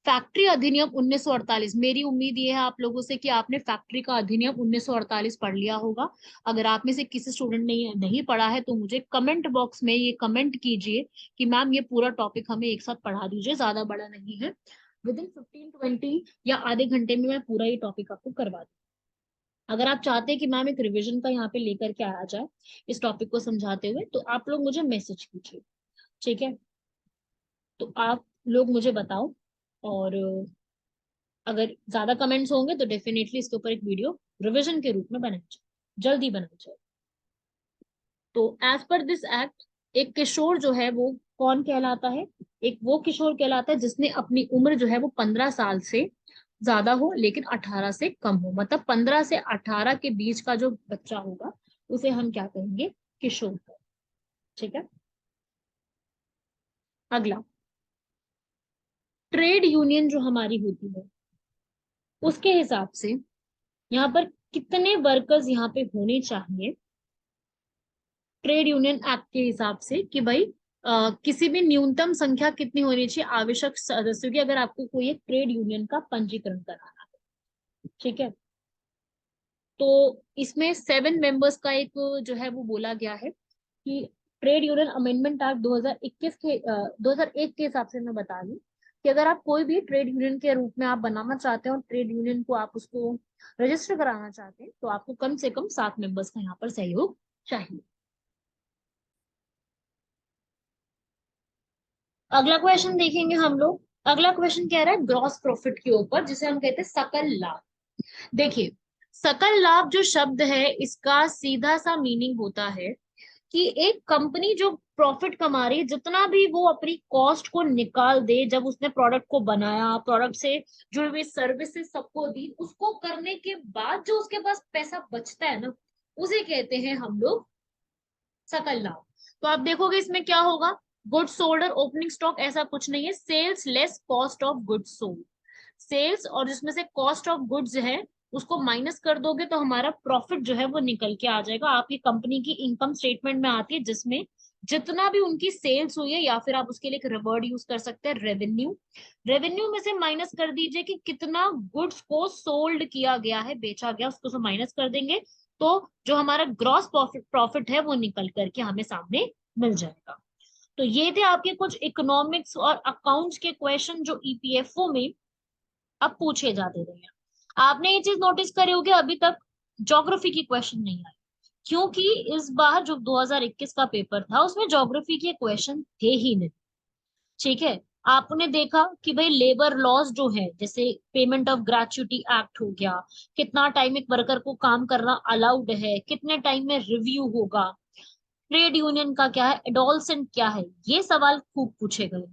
फैक्ट्री अधिनियम 1948, मेरी उम्मीद ये है आप लोगों से कि आपने फैक्ट्री का अधिनियम 1948 पढ़ लिया होगा। अगर आप में से किसी स्टूडेंट ने नहीं पढ़ा है तो मुझे कमेंट बॉक्स में ये कमेंट कीजिए कि मैम ये पूरा टॉपिक हमें एक साथ पढ़ा दीजिए, ज्यादा बड़ा नहीं है। विद इन 15-20 या आधे घंटे में मैं पूरा ये टॉपिक आपको करवा दूँ। अगर आप चाहते हैं कि मैम एक रिविजन का यहाँ पे लेकर के आया जाए इस टॉपिक को समझाते हुए, तो आप लोग मुझे मैसेज कीजिए। ठीक है। तो आप लोग मुझे बताओ, और अगर ज्यादा कमेंट्स होंगे तो डेफिनेटली इसके ऊपर एक वीडियो रिवीजन के रूप में बनाई जाए, जल्दी बनाई जाए। तो एज पर दिस एक्ट एक किशोर जो है वो कौन कहलाता है? एक वो किशोर कहलाता है जिसने अपनी उम्र जो है वो 15 साल से ज्यादा हो लेकिन 18 से कम हो। मतलब 15 से 18 के बीच का जो बच्चा होगा उसे हम क्या कहेंगे? किशोर। ठीक है। अगला, ट्रेड यूनियन जो हमारी होती है उसके हिसाब से यहाँ पर कितने वर्कर्स यहाँ पे होने चाहिए ट्रेड यूनियन एक्ट के हिसाब से कि भाई किसी भी न्यूनतम संख्या कितनी होनी चाहिए आवश्यक सदस्यों की, अगर आपको कोई एक ट्रेड यूनियन का पंजीकरण कराना है। ठीक है, तो इसमें 7 मेंबर्स का एक जो है वो बोला गया है कि ट्रेड यूनियन अमेंडमेंट एक्ट 2021 के 2001 के हिसाब से मैं बता दूं कि अगर आप कोई भी ट्रेड यूनियन के रूप में आप बनाना चाहते हैं और ट्रेड यूनियन को आप उसको रजिस्टर कराना चाहते हैं, तो आपको कम से कम 7 मेंबर्स का यहाँ पर सहयोग चाहिए। अगला क्वेश्चन देखेंगे हम लोग। अगला क्वेश्चन कह रहा है ग्रॉस प्रॉफिट के ऊपर, जिसे हम कहते हैं सकल लाभ। देखिए, सकल लाभ जो शब्द है इसका सीधा सा मीनिंग होता है कि एक कंपनी जो प्रॉफिट कमा रही है, जितना भी वो अपनी कॉस्ट को निकाल दे, जब उसने प्रोडक्ट को बनाया, प्रोडक्ट से जुड़ी हुई सर्विसेज सबको दी, उसको करने के बाद जो उसके पास पैसा बचता है ना, उसे कहते हैं हम लोग सकल लाभ। तो आप देखोगे इसमें क्या होगा, गुड्स सोल्ड और ओपनिंग स्टॉक ऐसा कुछ नहीं है, sales less cost of goods sold. Sales और जिसमें से कॉस्ट ऑफ गुड्स है उसको माइनस कर दोगे तो हमारा प्रॉफिट जो है वो निकल के आ जाएगा। आपकी कंपनी की इनकम स्टेटमेंट में आती है, जिसमें जितना भी उनकी सेल्स हुई है, या फिर आप उसके लिए एक वर्ड यूज कर सकते हैं रेवेन्यू। रेवेन्यू में से माइनस कर दीजिए कि कितना गुड्स को सोल्ड किया गया है, बेचा गया, उसको माइनस कर देंगे, तो जो हमारा ग्रॉस प्रॉफिट प्रॉफिट है वो निकल करके हमें सामने मिल जाएगा। तो ये थे आपके कुछ इकोनॉमिक्स और अकाउंट्स के क्वेश्चन जो ईपीएफओ में अब पूछे जाते रहे हैं। आपने ये चीज नोटिस करी होगी, अभी तक ज्योग्राफी की क्वेश्चन नहीं आए, क्योंकि इस बार जो 2021 का पेपर था उसमें ज्योग्राफी के क्वेश्चन थे ही नहीं। ठीक है, आपने देखा कि भाई लेबर लॉज जो है, जैसे पेमेंट ऑफ ग्रेच्युटी एक्ट हो गया, कितना टाइम एक वर्कर को काम करना अलाउड है, कितने टाइम में रिव्यू होगा, ट्रेड यूनियन का क्या है, एडोलसेंट क्या है, ये सवाल खूब पूछे गए।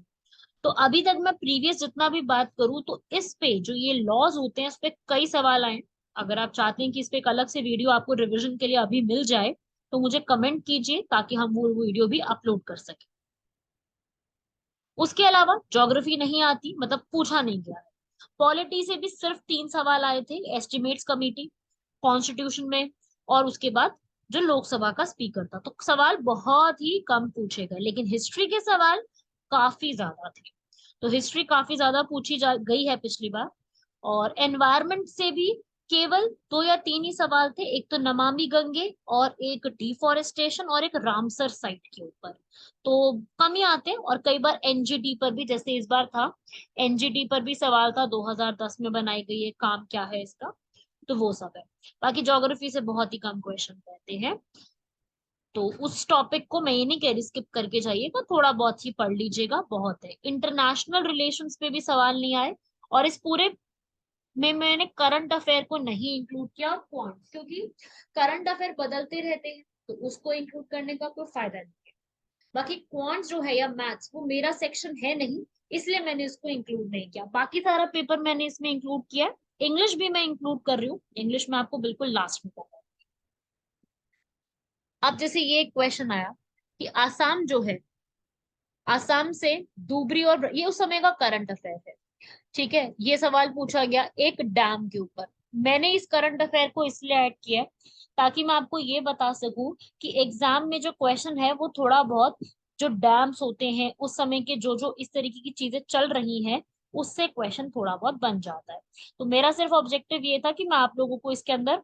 तो अभी तक मैं प्रीवियस जितना भी बात करूं तो इस पे जो ये लॉज होते हैं, इस पे कई सवाल आए। अगर आप चाहते हैं कि इस पे एक अलग से वीडियो आपको रिवीजन के लिए अभी मिल जाए, तो मुझे कमेंट कीजिए ताकि हम वो वीडियो भी अपलोड कर सके। उसके अलावा ज्योग्राफी नहीं आती मतलब पूछा नहीं गया है। पॉलिटी से भी सिर्फ 3 सवाल आए थे, एस्टिमेट्स कमिटी, कॉन्स्टिट्यूशन में, और उसके बाद जो लोकसभा का स्पीकर था। तो सवाल बहुत ही कम पूछे गए, लेकिन हिस्ट्री के सवाल काफी ज्यादा थे। तो हिस्ट्री काफी ज्यादा पूछी जा गई है पिछली बार। और एनवायरमेंट से भी केवल 2 या 3 ही सवाल थे, एक तो नमामि गंगे, और एक डिफोरेस्टेशन, और एक रामसर साइट के ऊपर। तो कम ही आते हैं, और कई बार एनजीटी पर भी, जैसे इस बार था, एनजीटी पर भी सवाल था, 2010 में बनाई गई है, काम क्या है इसका, तो वो सब है। बाकी ज्योग्राफी से बहुत ही कम क्वेश्चन रहते हैं। तो उस टॉपिक को मैं ये नहीं कह रही स्किप करके जाइएगा, थोड़ा बहुत ही पढ़ लीजिएगा, बहुत है। इंटरनेशनल रिलेशंस पे भी सवाल नहीं आए। और इस पूरे में मैंने करंट अफेयर को नहीं इंक्लूड किया, पॉइंट्स, क्योंकि करंट अफेयर बदलते रहते हैं, तो उसको इंक्लूड करने का कोई फायदा नहीं है। बाकी क्वांट्स जो है या मैथ्स, वो मेरा सेक्शन है नहीं, इसलिए मैंने इसको इंक्लूड नहीं किया। बाकी सारा पेपर मैंने इसमें इंक्लूड किया। इंग्लिश भी मैं इंक्लूड कर रही हूँ, इंग्लिश में आपको बिल्कुल लास्ट में करना है। अब जैसे ये क्वेश्चन आया कि आसाम जो है, आसाम से धुबरी, और ये उस समय का करंट अफेयर है। ठीक है, ये सवाल पूछा गया एक डैम के ऊपर। मैंने इस करंट अफेयर को इसलिए ऐड किया है ताकि मैं आपको ये बता सकूं कि एग्जाम में जो क्वेश्चन है वो थोड़ा बहुत, जो डैम्स होते हैं उस समय के, जो जो इस तरीके की चीजें चल रही हैं, उससे क्वेश्चन थोड़ा बहुत बन जाता है। तो मेरा सिर्फ ऑब्जेक्टिव ये था कि मैं आप लोगों को इसके अंदर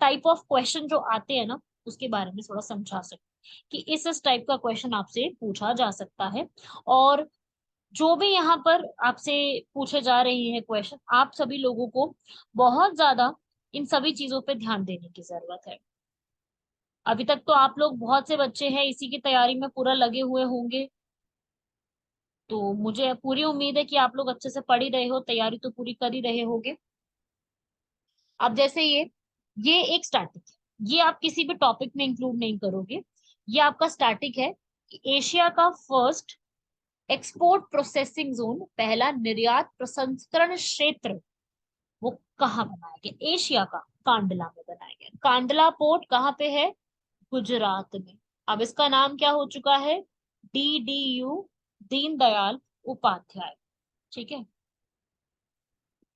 टाइप ऑफ क्वेश्चन जो आते हैं ना, उसके बारे में थोड़ा समझा सकूं कि इस टाइप का क्वेश्चन आपसे पूछा जा सकता है। और जो भी यहाँ पर आपसे पूछे जा रहे हैं क्वेश्चन, आप सभी लोगों को बहुत ज्यादा इन सभी चीजों पे ध्यान देने की जरूरत है। अभी तक तो आप लोग, बहुत से बच्चे हैं इसी की तैयारी में पूरा लगे हुए होंगे, तो मुझे पूरी उम्मीद है कि आप लोग अच्छे से पढ़ ही रहे हो, तैयारी तो पूरी कर ही रहे होगे। अब जैसे ये एक स्टैटिक है, ये आप किसी भी टॉपिक में इंक्लूड नहीं करोगे। ये आपका स्टैटिक है कि एशिया का फर्स्ट एक्सपोर्ट प्रोसेसिंग जोन, पहला निर्यात प्रसंस्करण क्षेत्र, वो कहाँ बनाया गया? एशिया का कांडला में बनाया गया। कांडला पोर्ट कहाँ पे है? गुजरात में। अब इसका नाम क्या हो चुका है? DDU, दीनदयाल उपाध्याय। ठीक है,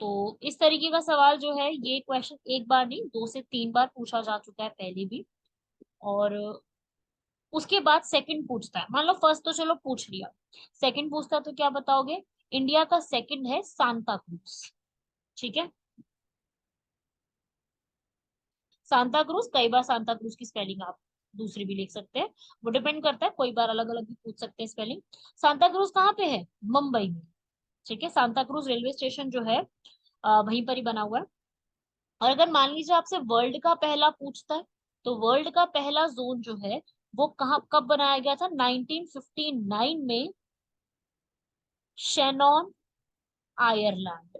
तो इस तरीके का सवाल जो है, ये क्वेश्चन एक बार नहीं 2 से 3 बार पूछा जा चुका है पहले भी। और उसके बाद सेकंड पूछता है, मान लो फर्स्ट तो चलो पूछ लिया, सेकंड पूछता है तो क्या बताओगे? इंडिया का सेकंड है सांता क्रूज। ठीक है, सांता क्रूज, कई बार सांता क्रूज की स्पेलिंग आप दूसरी भी लिख सकते हैं, वो डिपेंड करता है, कोई बार अलग अलग भी पूछ सकते हैं स्पेलिंग। सांता क्रूज कहाँ पे है? मुंबई में। ठीक है, सांता क्रूज रेलवे स्टेशन जो है वहीं पर ही बना हुआ है। और अगर मान लीजिए आपसे वर्ल्ड का पहला पूछता है, तो वर्ल्ड का पहला जोन जो है वो कहाँ कब बनाया गया था? 1959 में, शेनॉन, आयरलैंड।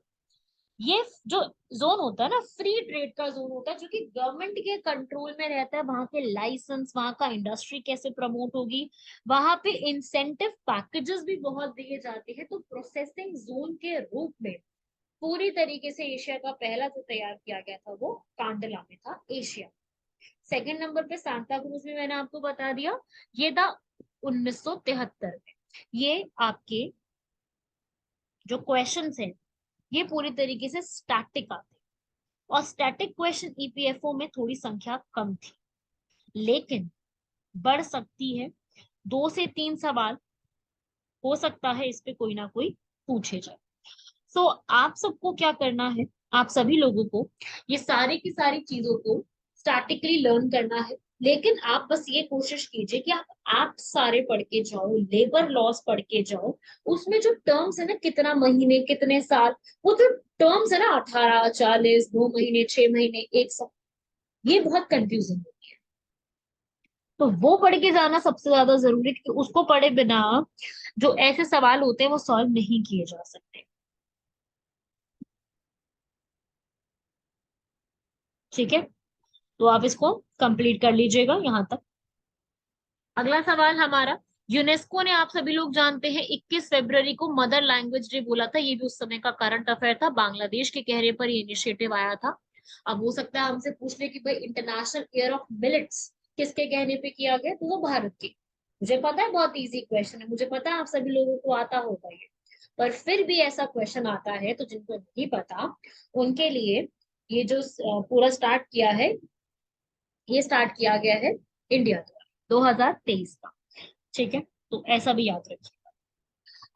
ये जो जोन होता है ना, फ्री ट्रेड का जोन होता है, जो कि गवर्नमेंट के कंट्रोल में रहता है। वहां के लाइसेंस, वहां का इंडस्ट्री कैसे प्रमोट होगी, वहां पे इंसेंटिव पैकेजेस भी बहुत दिए जाते हैं। तो प्रोसेसिंग जोन के रूप में पूरी तरीके से एशिया का पहला जो तैयार किया गया था वो कांडला में था, एशिया। सेकंड नंबर पे सांता क्रूज भी मैंने आपको बता दिया, ये था 1973 में। ये आपके जो क्वेश्चंस हैं ये पूरी तरीके से स्टैटिक आते हैं, और स्टैटिक क्वेश्चन ईपीएफओ में थोड़ी संख्या कम थी, लेकिन बढ़ सकती है। 2 से 3 सवाल हो सकता है इस पे कोई ना कोई पूछे जाए। सो आप सबको क्या करना है, आप सभी लोगों को ये सारी की सारी चीजों को स्टैटिकली लर्न करना है। लेकिन आप बस ये कोशिश कीजिए कि आप सारे पढ़ के जाओ, लेबर लॉस पढ़ के जाओ। उसमें जो टर्म्स है ना, कितना महीने, कितने साल, वो जो टर्म्स है ना, 18, 40, 2 महीने, 6 महीने, 1 साल, ये बहुत कंफ्यूजिंग है। तो वो पढ़ के जाना सबसे ज्यादा जरूरी है, क्योंकि उसको पढ़े बिना जो ऐसे सवाल होते हैं वो सॉल्व नहीं किए जा सकते। ठीक है, तो आप इसको कंप्लीट कर लीजिएगा यहाँ तक। अगला सवाल हमारा, यूनेस्को ने, आप सभी लोग जानते हैं, 21 फरवरी को मदर लैंग्वेज डे बोला था। ये भी उस समय का करंट अफेयर था, बांग्लादेश के कहने पर ये इनिशिएटिव आया था। अब हो सकता है हमसे पूछ ले कि भाई इंटरनेशनल ईयर ऑफ मिलेट्स किसके कहने पे किया गया, तो वो भारत के। मुझे पता है बहुत इजी क्वेश्चन है, मुझे पता है आप सभी लोगों को आता होगा ये, पर फिर भी ऐसा क्वेश्चन आता है तो जिनको नहीं पता उनके लिए ये जो पूरा स्टार्ट किया है, ये स्टार्ट किया गया है इंडिया द्वारा 2023 का। ठीक है, तो ऐसा भी याद रखिए।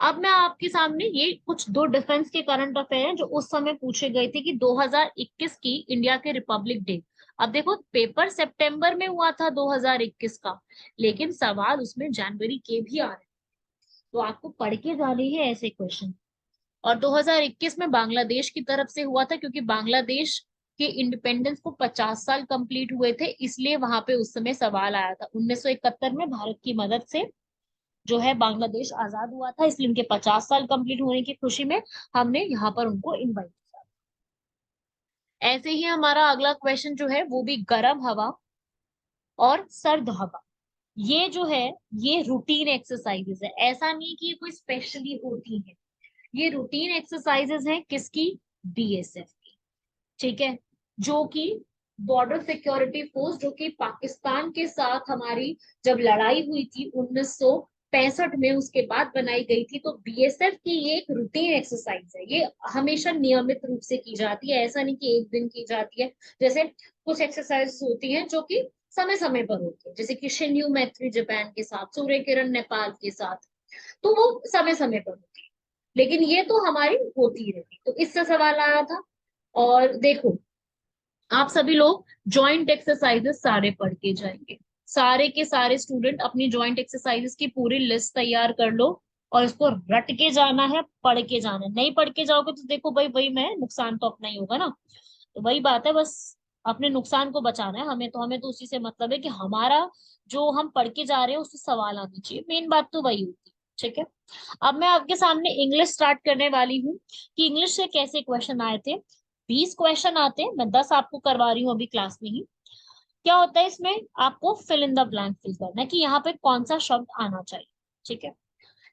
अब मैं आपके सामने ये कुछ दो डिफेंस के करंट अफेयर हैं जो उस समय पूछे गए थे कि 2021 की इंडिया के रिपब्लिक डे। अब देखो, पेपर सितंबर में हुआ था 2021 का, लेकिन सवाल उसमें जनवरी के भी आ रहे हैं। तो आपको पढ़ के जाने हैं ऐसे क्वेश्चन। और 2021 में बांग्लादेश की तरफ से हुआ था, क्योंकि बांग्लादेश के इंडिपेंडेंस को 50 साल कंप्लीट हुए थे, इसलिए वहां पे उस समय सवाल आया था। 1971 में भारत की मदद से जो है बांग्लादेश आजाद हुआ था, इसलिए उनके 50 साल कंप्लीट होने की खुशी में हमने यहाँ पर उनको इनवाइट किया। ऐसे ही हमारा अगला क्वेश्चन जो है वो भी गर्म हवा और सर्द हवा। ये जो है ये रूटीन एक्सरसाइजेस है, ऐसा नहीं कि ये कोई स्पेशली होती है। ये रूटीन एक्सरसाइजेस हैं किसकी? बीएसएफ की। ठीक है, जो कि बॉर्डर सिक्योरिटी फोर्स, जो कि पाकिस्तान के साथ हमारी जब लड़ाई हुई थी 1965 में, उसके बाद बनाई गई थी। तो बीएसएफ की ये एक रूटीन एक्सरसाइज है, ये हमेशा नियमित रूप से की जाती है, ऐसा नहीं कि एक दिन की जाती है। जैसे कुछ एक्सरसाइज होती हैं जो कि समय समय पर होती है, जैसे कि शिन्यू मैत्री जापान के साथ, सूर्य किरण नेपाल के साथ, तो वो समय समय पर होती है। लेकिन ये तो हमारी होती रहती, तो इससे सवाल आया था। और देखो, आप सभी लोग जॉइंट एक्सरसाइजेस सारे पढ़ के जाएंगे, सारे के सारे स्टूडेंट अपनी जॉइंट एक्सरसाइजेस की पूरी लिस्ट तैयार कर लो, और इसको रट के जाना है, पढ़ के जाना है। नहीं पढ़ के जाओगे तो देखो भाई, वही मैं नुकसान तो अपना ही होगा ना। तो वही बात है, बस अपने नुकसान को बचाना है हमें, तो हमें तो उसी से मतलब है कि हमारा जो हम पढ़ के जा रहे हैं उससे सवाल आने चाहिए, मेन बात तो वही होती है। ठीक है, अब मैं आपके सामने इंग्लिश स्टार्ट करने वाली हूँ कि इंग्लिश से कैसे क्वेश्चन आए थे। 20 क्वेश्चन आते हैं, मैं 10 आपको करवा रही हूँ अभी क्लास में ही। क्या होता है इसमें, आपको fill in the blank fill करना है कि यहाँ पे कौन सा शब्द आना चाहिए। ठीक है,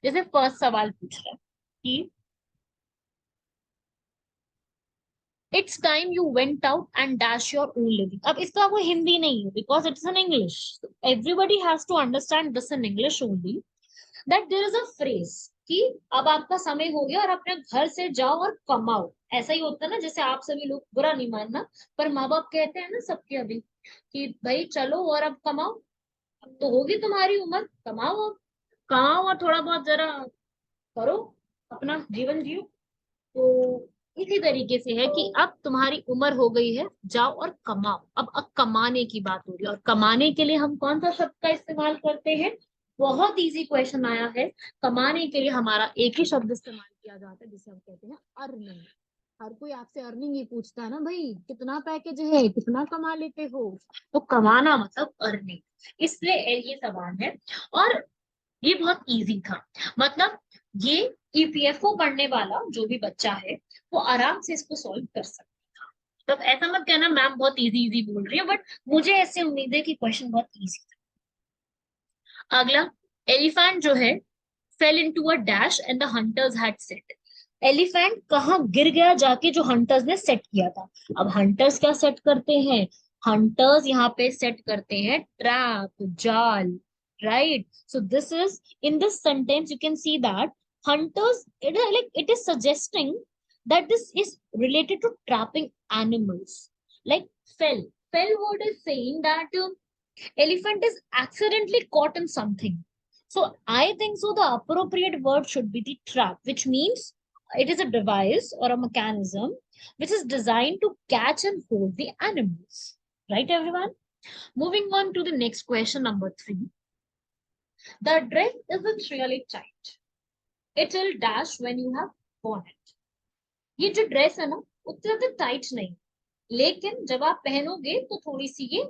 जैसे फर्स्ट सवाल पूछ रहा है कि it's time you went out and dash your own living. अब इसका कोई हिंदी नहीं है, because it's in English, everybody has to understand this in English only, that there is a phrase कि अब आपका समय हो गया और अपने घर से जाओ और कमाओ। ऐसा ही होता है ना, जैसे आप सभी लोग, बुरा नहीं मानना, पर माँ बाप कहते हैं ना सबके अभी कि भाई चलो और अब कमाओ, अब तो होगी तुम्हारी उम्र, कमाओ, अब कमाओ और थोड़ा बहुत जरा करो, अपना जीवन जियो। तो इसी तरीके से है कि अब तुम्हारी उम्र हो गई है, जाओ और कमाओ। अब कमाने की बात हो रही है, और कमाने के लिए हम कौन सा शब्द का इस्तेमाल करते हैं? बहुत इजी क्वेश्चन आया है। कमाने के लिए हमारा एक ही शब्द इस्तेमाल किया जाता है, जिसे हम कहते हैं अर्निंग। हर कोई आपसे अर्निंग ही पूछता है ना भाई, कितना पैकेज है, कितना कमा लेते हो। तो कमाना मतलब अर्निंग, इसलिए ये सवाल है। और ये बहुत इजी था, मतलब ये ईपीएफओ पढ़ने वाला जो भी बच्चा है वो आराम से इसको सॉल्व कर सकता है। तो ऐसा मत कहना मैम बहुत इजी इजी बोल रही है, बट मुझे ऐसे उम्मीद है कि क्वेश्चन बहुत इजी था। अगला, एलिफेंट जो है fail into a dash and the hunters had set. Elephant कहाँ गिर गया जाके, जो हंटर्स ने सेट किया था। अब हंटर्स क्या सेट करते हैं? हंटर्स यहाँ पे सेट करते हैं ट्रैप, जाल, right? So this is, in this sentence you can see that hunters, it is suggesting that this is related to trapping animals. Like fell word is saying that elephant is accidentally caught in something. So I think so the appropriate word should be the trap, which means it is a device or a mechanism which is designed to catch and hold the animals. Right, everyone? Moving on to the next question, number 3. The dress isn't really tight. It will dash when you have worn it. ये जो dress है ना, उतनी ज्यादा tight नहीं, लेकिन जब आप पहनोगे तो थोड़ी सी ये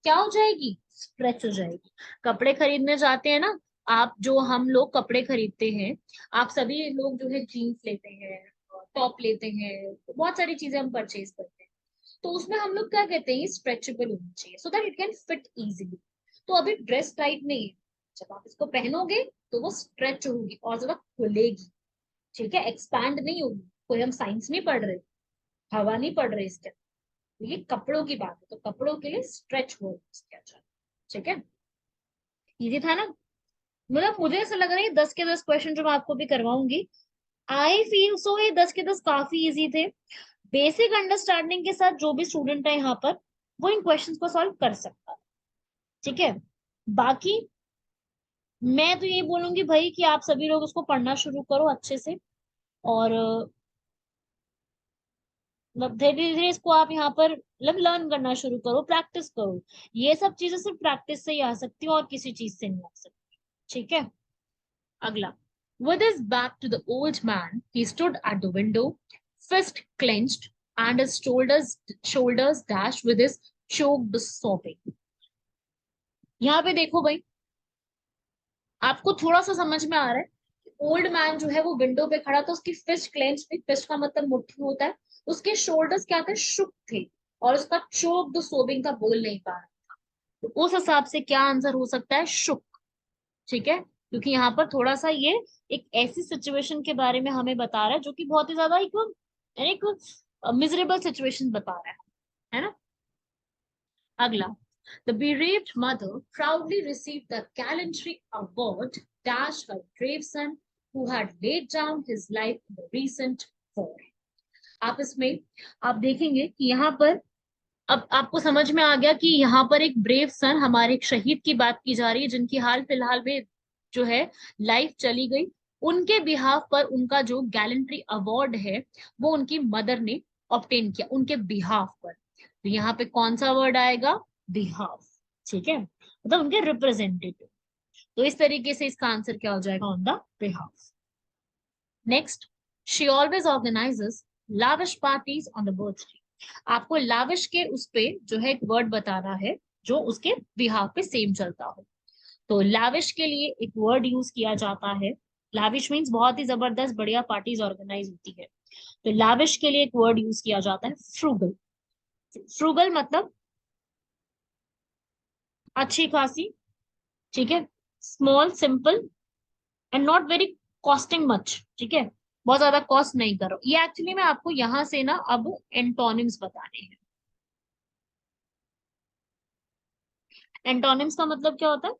क्या हो जाएगी? स्ट्रेच हो जाएगी। कपड़े खरीदने जाते हैं ना आप, जो हम लोग कपड़े खरीदते हैं, आप सभी लोग जो है जीन्स लेते हैं, टॉप लेते हैं, बहुत सारी चीजें हम परचेज करते हैं। तो उसमें हम लोग क्या कहते हैं? स्ट्रेचेबल होनी चाहिए so that it can fit easily. तो अभी ड्रेस टाइट नहीं है, जब आप इसको पहनोगे तो वो स्ट्रेच होगी और ज्यादा खुलेगी, ठीक है, एक्सपैंड नहीं होगी। कोई हम साइंस नहीं पढ़ रहे, हवा नहीं पढ़ रहे इसके, ये कपड़ों की बात है, तो कपड़ों के लिए स्ट्रेच वर्ड किया जाए, ठीक है। इजी था ना? मतलब मुझे ऐसा लग रहा है 10 के 10 क्वेश्चन जो मैं आपको भी करवाऊंगी, आई फील सो ये 10 के 10 काफी इजी थे। बेसिक अंडरस्टैंडिंग के साथ जो भी स्टूडेंट है यहाँ पर, वो इन क्वेश्चंस को सॉल्व कर सकता है, ठीक है। बाकी मैं तो यही बोलूंगी भाई कि आप सभी लोग उसको पढ़ना शुरू करो अच्छे से, और मतलब धीरे धीरे इसको आप यहाँ पर मतलब लर्न करना शुरू करो, प्रैक्टिस करो। ये सब चीजें सिर्फ प्रैक्टिस से ही आ सकती है और किसी चीज से नहीं आ सकती, ठीक है। अगला, with his back to the old man he stood at the window, fist clenched and his shoulders dashed with his choked sobbing। यहाँ पे देखो भाई, आपको थोड़ा सा समझ में आ रहा है, ओल्ड मैन जो है वो विंडो पे खड़ा था, उसकी फिस्ट क्लेंच थी, फिस्ट का मतलब मुट्ठी होता है, उसके शोल्डर्स क्या थे? शुक थे, और उसका चोक द सोबिंग का बोल नहीं पा रहा। तो उस हिसाब से क्या आंसर हो सकता है? शुक, ठीक है, क्योंकि यहाँ पर थोड़ा सा ये एक ऐसी सिचुएशन के बारे में हमें बता रहा है जो कि बहुत ही ज्यादा एक मिजरेबल सिचुएशन बता रहा है ना। अगला, the bereaved mother proudly received the gallantry award dash her brave son who had laid down his life in the recent war। आप इसमें आप देखेंगे कि यहाँ पर अब आपको समझ में आ गया कि यहाँ पर एक ब्रेव सन, हमारे एक शहीद की बात की जा रही है, जिनकी हाल फिलहाल में जो है लाइफ चली गई। उनके बिहाफ पर उनका जो गैलेंट्री अवार्ड है वो उनकी मदर ने ऑब्टेन किया, उनके बिहाफ पर। तो यहाँ पे कौन सा वर्ड आएगा? बिहाफ, ठीक है, मतलब उनके रिप्रेजेंटेटिव। तो इस तरीके से इसका आंसर क्या हो जाएगा? On the behalf. Next, she always organises lavish parties on the birthday. आपको लाविश के उस पे जो है एक वर्ड बताना है जो उसके बिहाफ पे सेम चलता हो। तो लाविश के लिए एक वर्ड यूज किया जाता है, लाविश मीन्स बहुत ही जबरदस्त बढ़िया पार्टीज ऑर्गेनाइज होती है। तो लाविश के लिए एक वर्ड यूज किया जाता है फ्रूगल। फ्रूगल मतलब अच्छी खासी, ठीक है, small simple and not very costing much, ठीक है, बहुत ज्यादा कॉस्ट नहीं करो। ये एक्चुअली मैं आपको यहां से ना अब एंटोनिम्स बताने हैं। एंटोनिम्स का मतलब क्या होता है?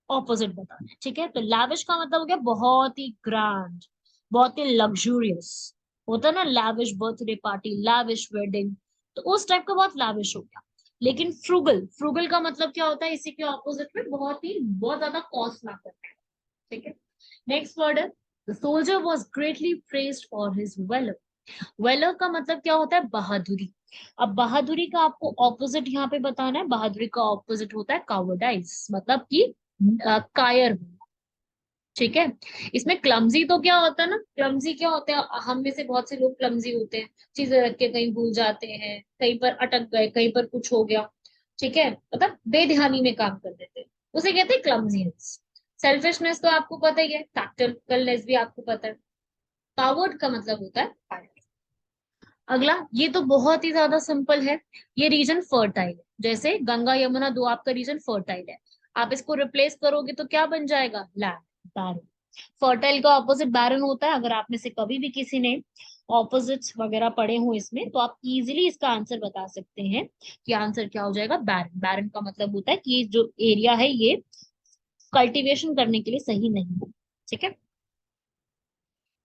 ऑपोजिट बताना है, ठीक है। तो लाविश का मतलब हो गया बहुत ही ग्रैंड, बहुत ही लग्जूरियस, होता है ना, lavish birthday party, lavish wedding, तो उस टाइप का बहुत लाविश हो गया। लेकिन फ्रूगल, फ्रूगल का मतलब क्या होता है, इसी के ऑपोजिट में बहुत ज्यादा कॉस्ट ना करना। ठीक है। नेक्स्ट वर्ड है the soldier was greatly praised for his valour. Valour का मतलब क्या होता है, बहादुरी। अब बहादुरी का आपको ऑपोजिट यहाँ पे बताना है। बहादुरी का ऑपोजिट होता है कावर्डाइज, मतलब कि कायर होना। ठीक है। इसमें क्लमजी तो क्या होता है ना, क्लमजी क्या होता है, हम में से बहुत से लोग क्लमजी होते हैं, चीजें रख के कहीं भूल जाते हैं, कहीं पर अटक गए, कहीं पर कुछ हो गया। ठीक है, मतलब बेध्यानी में काम कर देते हैं, उसे कहते हैं क्लमजीनेस। सेल्फिशनेस तो आपको पता ही है, टैक्टिकलनेस भी आपको पता है। कावर्ड का मतलब होता है कायर। अगला, ये तो बहुत ही ज्यादा सिंपल है। ये रीजन फर्टाइल है, जैसे गंगा यमुना दो आपका रीजन फर्टाइल है, आप इसको रिप्लेस करोगे तो क्या बन जाएगा, लैंड, बैरन। फर्टाइल का ऑपोजिट बैरन होता है। अगर आप में से कभी भी किसी ने ऑपोजिट्स वगैरह पढ़े हो इसमें, तो आप इजीली इसका आंसर बता सकते हैं कि आंसर क्या हो जाएगा, बैरन। बैरन का मतलब होता है कि ये जो एरिया है ये कल्टीवेशन करने के लिए सही नहीं है। ठीक है।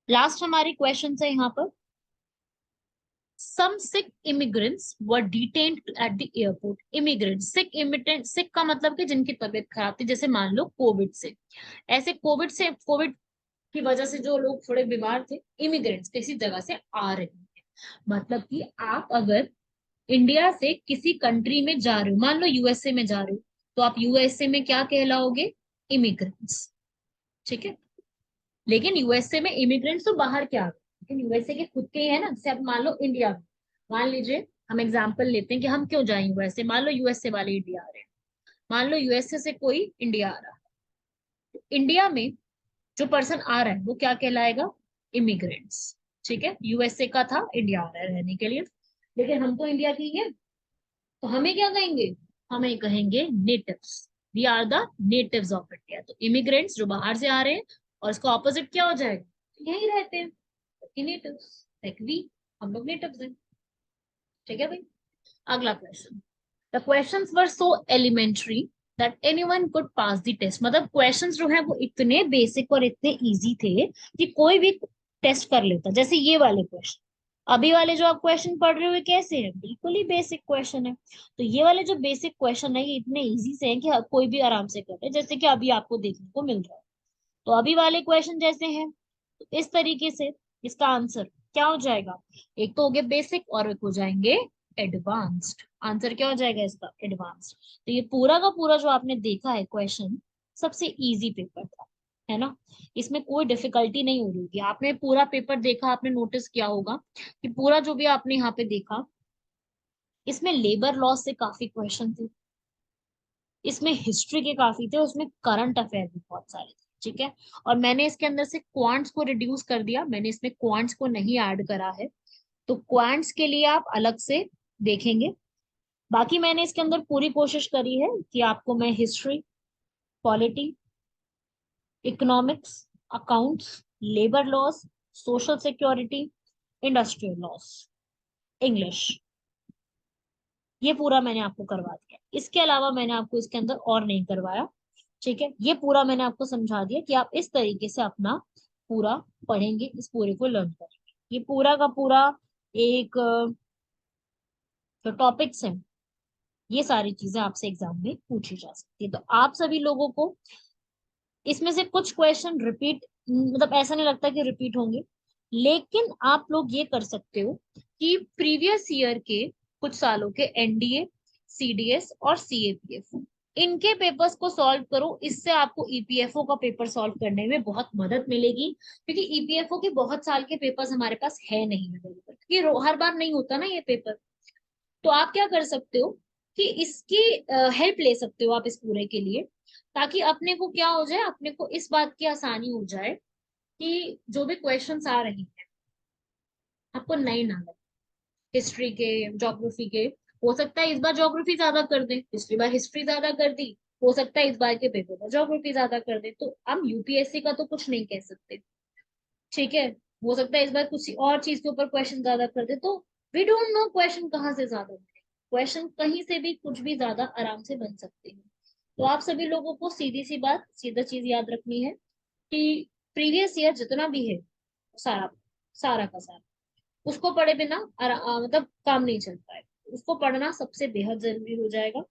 लास्ट हमारी क्वेश्चन है यहाँ पर, some sick immigrants were detained at the airport। Immigrant, sick immigrant, sick का मतलब कि जिनकी तबीयत खराब थी, जैसे मान लो कोविड से। ऐसे कोविड की वजह से जो लोग थोड़े बीमार थे, इमिग्रेंट्स किसी जगह से आ रहे हैं। मतलब कि आप अगर इंडिया से किसी कंट्री में जा रहे हो, मान लो यूएसए में जा रहे हो, तो आप यूएसए में क्या कहलाओगे, इमिग्रेंट्स। ठीक है। लेकिन यूएसए में इमिग्रेंट्स तो बाहर के आ गए, लेकिन यूएसए के खुद के ही है ना। जैसे आप मान लो इंडिया में, मान लीजिए हम एग्जांपल लेते हैं कि हम क्यों जाएं यूएसए, मान लो यूएसए वाले इंडिया आ रहे हैं, मान लो यूएसए से कोई इंडिया आ रहा है, तो इंडिया में जो पर्सन आ रहा है वो क्या कहलाएगा, इमिग्रेंट्स। ठीक है, यूएसए का था, इंडिया आ रहा है रहने के लिए, लेकिन हम तो इंडिया के ही है, तो हमें क्या कहेंगे, हमें कहेंगे natives. We are the natives of India. तो इमिग्रेंट्स जो बाहर से आ रहे हैं, और इसका ऑपोजिट क्या हो जाएगा, यही रहते हैं, नेटिव्स, लाइक वी, हम लोग नेटिव्स हैं। ठीक है भाई। अगला question, the questions were so elementary that anyone could pass the test. मतलब क्वेश्चंस जो है वो इतने बेसिक और इतने इजी थे कि कोई भी टेस्ट कर लेता। जैसे ये वाले क्वेश्चन, अभी वाले जो आप क्वेश्चन पढ़ रहे हो कैसे हैं, बिल्कुल ही बेसिक क्वेश्चन है। तो ये वाले जो बेसिक क्वेश्चन है ये इतने इजी से हैं कि कोई भी आराम से कर ले, जैसे कि अभी आपको देखने को मिल रहा है। तो अभी वाले क्वेश्चन जैसे हैं, तो इस तरीके से इसका आंसर क्या हो जाएगा, एक तो हो गए बेसिक और एक हो जाएंगे एडवांस्ड। आंसर क्या हो जाएगा इसका, एडवांस्ड। तो ये पूरा का पूरा जो आपने देखा है क्वेश्चन, सबसे इजी पेपर था, है ना। इसमें कोई डिफिकल्टी नहीं हो रही होगी। आपने पूरा पेपर देखा, आपने नोटिस किया होगा कि पूरा जो भी आपने यहाँ पे देखा, इसमें लेबर लॉ से काफी क्वेश्चन थे, इसमें हिस्ट्री के काफी थे, उसमें करंट अफेयर भी बहुत सारे थे। ठीक है। और मैंने इसके अंदर से क्वांट्स को रिड्यूस कर दिया, मैंने इसमें क्वांट्स को नहीं ऐड करा है, तो क्वांट्स के लिए आप अलग से देखेंगे। बाकी मैंने इसके अंदर पूरी कोशिश करी है कि आपको मैं history, polity, economics, accounts, labour laws, social security, industrial loss, English, ये पूरा मैंने आपको करवा दिया। इसके अलावा मैंने आपको इसके अंदर और नहीं करवाया। ठीक है, ये पूरा मैंने आपको समझा दिया कि आप इस तरीके से अपना पूरा पढ़ेंगे, इस पूरे को लर्न करेंगे। ये पूरा का पूरा एक जो टॉपिक्स हैं, ये सारी चीजें आपसे एग्जाम में पूछी जा सकती है। तो आप सभी लोगों को इसमें से कुछ क्वेश्चन रिपीट, मतलब ऐसा नहीं लगता कि रिपीट होंगे, लेकिन आप लोग ये कर सकते हो कि प्रीवियस ईयर के कुछ सालों के एनडीए, सीडीएस और सीएपीएफ, इनके पेपर्स को सॉल्व करो। इससे आपको ईपीएफओ का पेपर सॉल्व करने में बहुत मदद मिलेगी, क्योंकि ईपीएफओ के बहुत साल के पेपर्स हमारे पास है नहीं अवेलेबल, क्योंकि हर बार नहीं होता ना ये पेपर। तो आप क्या कर सकते हो कि इसकी हेल्प ले सकते हो आप इस पूरे के लिए, ताकि अपने को क्या हो जाए, अपने को इस बात की आसानी हो जाए कि जो भी क्वेश्चंस आ रही हैं आपको नए ना लगे। हिस्ट्री के, ज्योग्राफी के, हो सकता है इस बार ज्योग्राफी ज्यादा कर दे, पिछली बार हिस्ट्री ज्यादा कर दी, हो सकता है इस बार के पेपर में ज्योग्राफी ज्यादा कर दे, तो हम यूपीएससी का तो कुछ नहीं कह सकते। ठीक है, हो सकता है इस बार कुछ और चीज के ऊपर क्वेश्चन ज्यादा कर दे, तो वी डोंट नो क्वेश्चन कहाँ से ज्यादा बने। क्वेश्चन कहीं से भी कुछ भी ज्यादा आराम से बन सकते हैं। तो आप सभी लोगों को सीधी सी बात, सीधा चीज याद रखनी है कि प्रीवियस ईयर जितना भी है, सारा सारा का सारा, उसको पढ़े बिना मतलब काम नहीं चल पाए। उसको पढ़ना सबसे बेहद जरूरी हो जाएगा।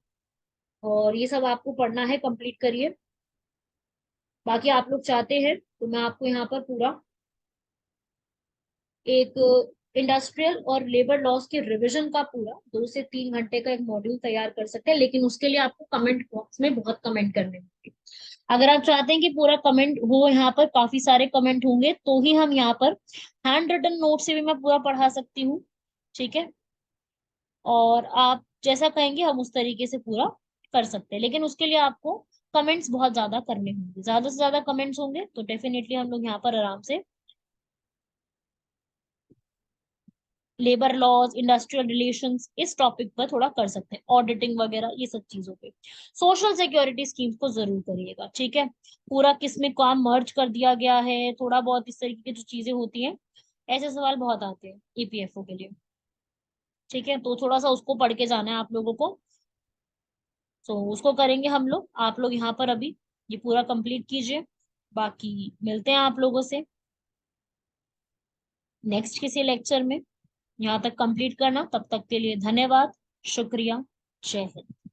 और ये सब आपको पढ़ना है, कंप्लीट करिए। बाकी आप लोग चाहते हैं तो मैं आपको यहाँ पर पूरा एक इंडस्ट्रियल और लेबर लॉज के रिवीजन का पूरा 2 से 3 घंटे का एक मॉड्यूल तैयार कर सकते हैं, लेकिन उसके लिए आपको कमेंट बॉक्स में बहुत कमेंट करने होंगे। अगर आप चाहते हैं कि पूरा कमेंट हो, यहाँ पर काफी सारे कमेंट होंगे, तो ही हम यहाँ पर हैंड रिटन नोट से भी मैं पूरा पढ़ा सकती हूँ। ठीक है, और आप जैसा कहेंगे हम उस तरीके से पूरा कर सकते हैं, लेकिन उसके लिए आपको कमेंट्स बहुत ज्यादा करने होंगे। ज्यादा से ज्यादा कमेंट्स होंगे तो डेफिनेटली हम लोग यहाँ पर आराम से लेबर लॉज, इंडस्ट्रियल रिलेशंस, इस टॉपिक पर थोड़ा कर सकते हैं, ऑडिटिंग वगैरह ये सब चीजों पे। सोशल सिक्योरिटी स्कीम्स को जरूर करिएगा। ठीक है, पूरा किस में काम मर्ज कर दिया गया है, थोड़ा बहुत इस तरीके की जो चीजें होती हैं, ऐसे सवाल बहुत आते हैं ईपीएफओ के लिए। ठीक है, तो थोड़ा सा उसको पढ़ के जाना है आप लोगों को। तो उसको करेंगे हम लोग। आप लोग यहाँ पर अभी ये पूरा कंप्लीट कीजिए, बाकी मिलते हैं आप लोगों से नेक्स्ट किसी लेक्चर में। यहाँ तक कंप्लीट करना, तब तक के लिए धन्यवाद, शुक्रिया, जय हिंद।